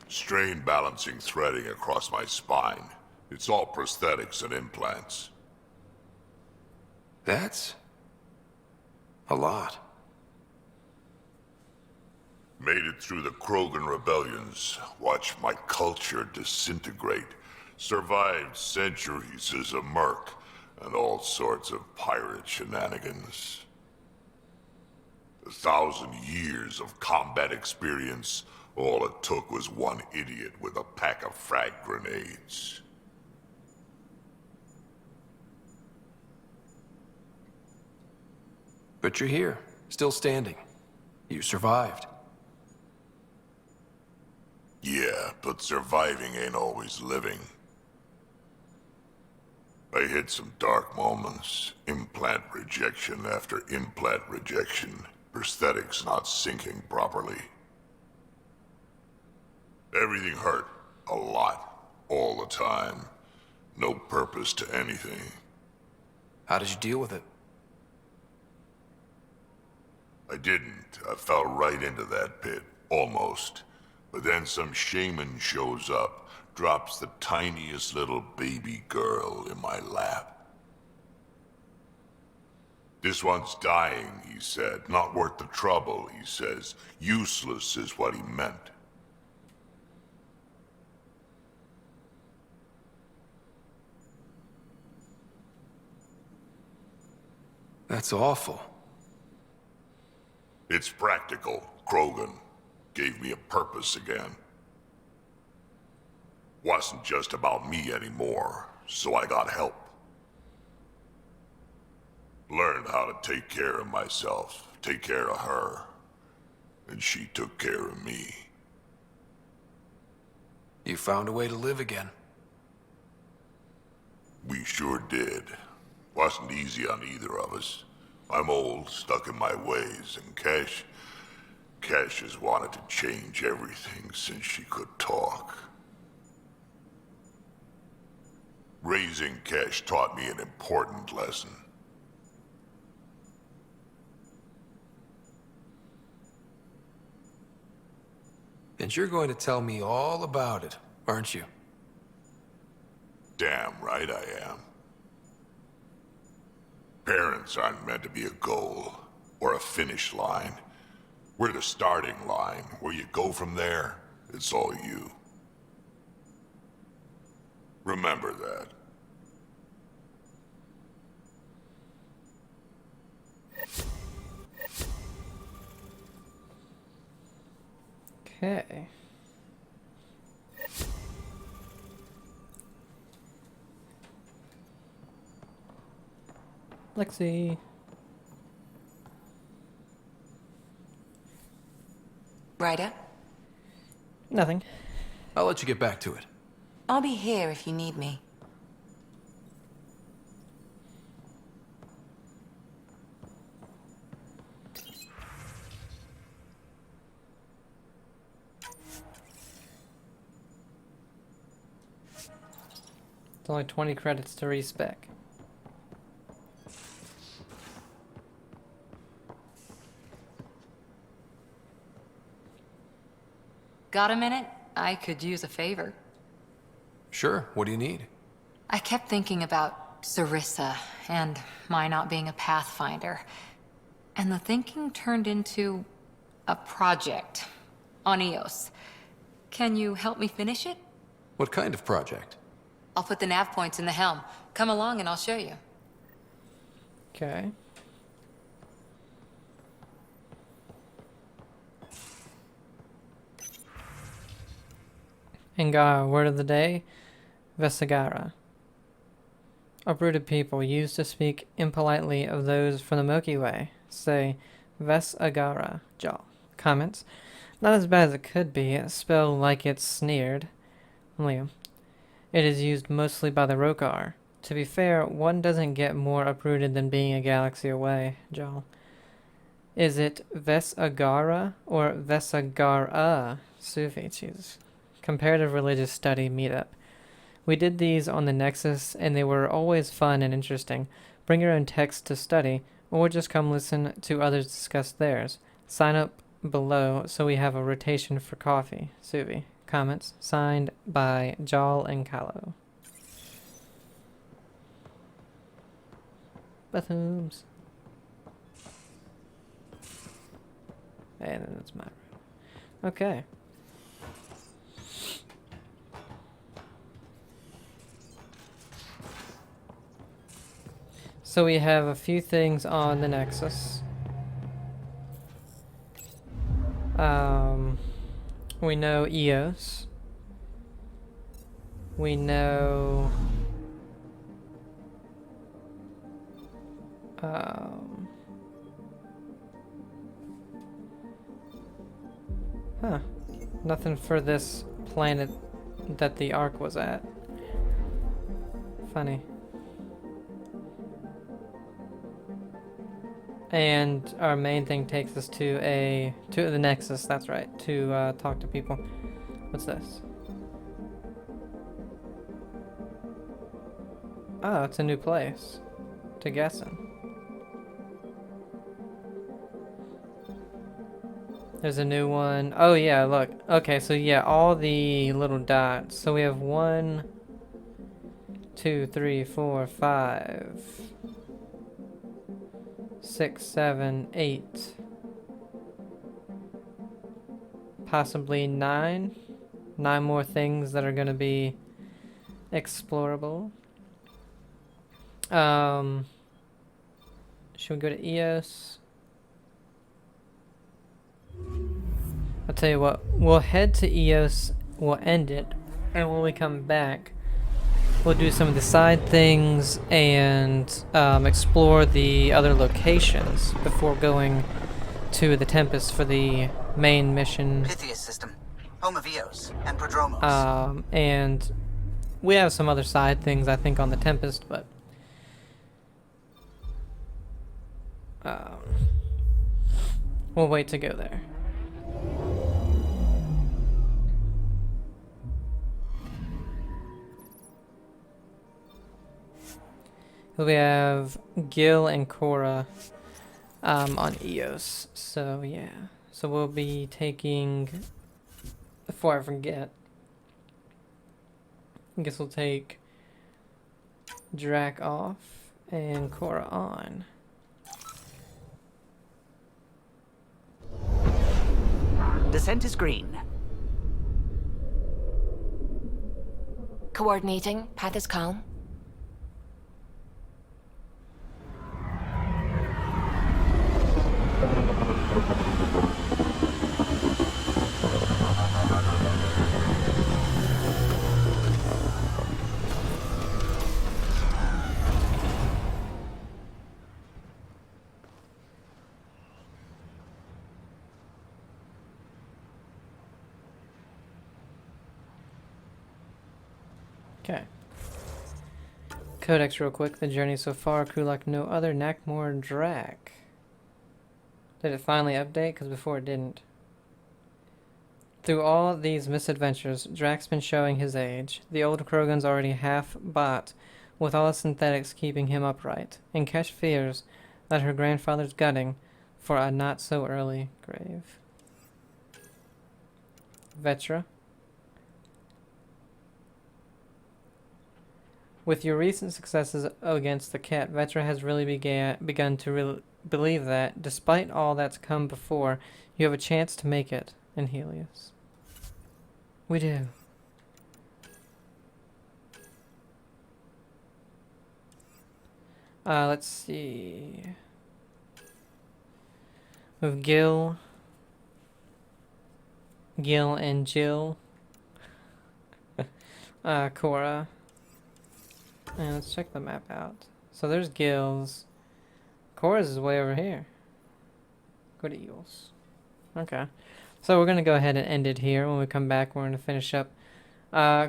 Strain balancing threading across my spine. It's all prosthetics and implants. That's a lot. Made it through the Krogan rebellions. Watched my culture disintegrate. Survived centuries as a merc and all sorts of pirate shenanigans. 1,000 years of combat experience. All it took was one idiot with a pack of frag grenades. But you're here, still standing. You survived. Yeah, but surviving ain't always living. I hit some dark moments. Implant rejection after implant rejection. Prosthetics not syncing properly. Everything hurt. A lot. All the time. No purpose to anything. How did you deal with it? I didn't. I fell right into that pit. Almost. But then some shaman shows up, drops the tiniest little baby girl in my lap. This one's dying, he said. Not worth the trouble, he says. Useless is what he meant. That's awful. It's practical, Krogan. Gave me a purpose again. Wasn't just about me anymore, so I got help. Learned how to take care of myself, take care of her. And she took care of me. You found a way to live again. We sure did. Wasn't easy on either of us. I'm old, stuck in my ways, and Cash has wanted to change everything since she could talk. Raising Cash taught me an important lesson. And you're going to tell me all about it, aren't you? Damn right I am. Parents aren't meant to be a goal, or a finish line. We're the starting line. Where you go from there, it's all you. Remember that. Okay. Lexi. Ryder? Nothing. I'll let you get back to it. I'll be here if you need me. It's only 20 credits to respec. Got a minute? I could use a favor. Sure, what do you need? I kept thinking about Sarissa and my not being a Pathfinder. And the thinking turned into a project on Eos. Can you help me finish it? What kind of project? I'll put the nav points in the helm. Come along and I'll show you. Okay. Angara, word of the day, Vesagara. A brood of people used to speak impolitely of those from the Milky Way. Say, Vesagara, Jaw. Comments. Not as bad as it could be, spelled like it's sneered. Liam. It is used mostly by the Rokar. To be fair, one doesn't get more uprooted than being a galaxy away, Joel. Is it Vesagara or Vesagara? Sufi, Jesus. Comparative Religious Study Meetup. We did these on the Nexus, and they were always fun and interesting. Bring your own text to study, or just come listen to others discuss theirs. Sign up below so we have a rotation for coffee. Suvi. Comments. Signed by Jal and Kalo. Bathrooms. And then it's my room. Okay. So we have a few things on the Nexus. We know Eos. We know... Huh. Nothing for this planet that the Ark was at. Funny. And our main thing takes us to the Nexus, that's right, to talk to people. What's this? Oh, it's a new place to guess in. There's a new one. Oh yeah, look. Okay, so yeah, all the little dots. So we have 1, 2, 3, 4, 5, 6, 7, 8. Possibly 9. 9 more things that are going to be explorable. Should we go to Eos? I'll tell you what, we'll head to Eos, we'll end it, and when we come back, we'll do some of the side things and explore the other locations before going to the Tempest for the main mission. Pythias system, home of Eos and Prodromos. And we have some other side things, I think, on the Tempest, but we'll wait to go there. We have Gil and Cora on Eos, so yeah. So we'll be taking, before I forget, I guess we'll take Drac off and Cora on. Descent is green. Coordinating. Path is calm. Okay. Codex real quick. The journey so far, crew like no other. Nakmor Drac. Did it finally update? Because before it didn't. Through all these misadventures, Drac's been showing his age. The old Krogan's already half bought, with all the synthetics keeping him upright. And Kesh fears that her grandfather's gutting for a not-so-early grave. Vetra. With your recent successes against the cat, Vetra has really begun to believe that, despite all that's come before, you have a chance to make it in Helios. We do. Let's see. We have Gil and Jill. Cora. And let's check the map out. So there's Gil's. Cora's is way over here. Go to Eagles. Okay. So we're going to go ahead and end it here. When we come back, we're going to finish up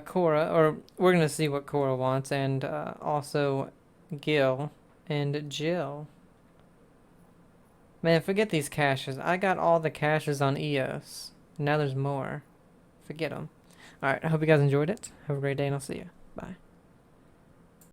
Cora, or we're gonna see what Cora wants, and also Gil and Jill. Man, forget these caches. I got all the caches on EOS. Now there's more. Forget them. Alright, I hope you guys enjoyed it. Have a great day, and I'll see you. Bye.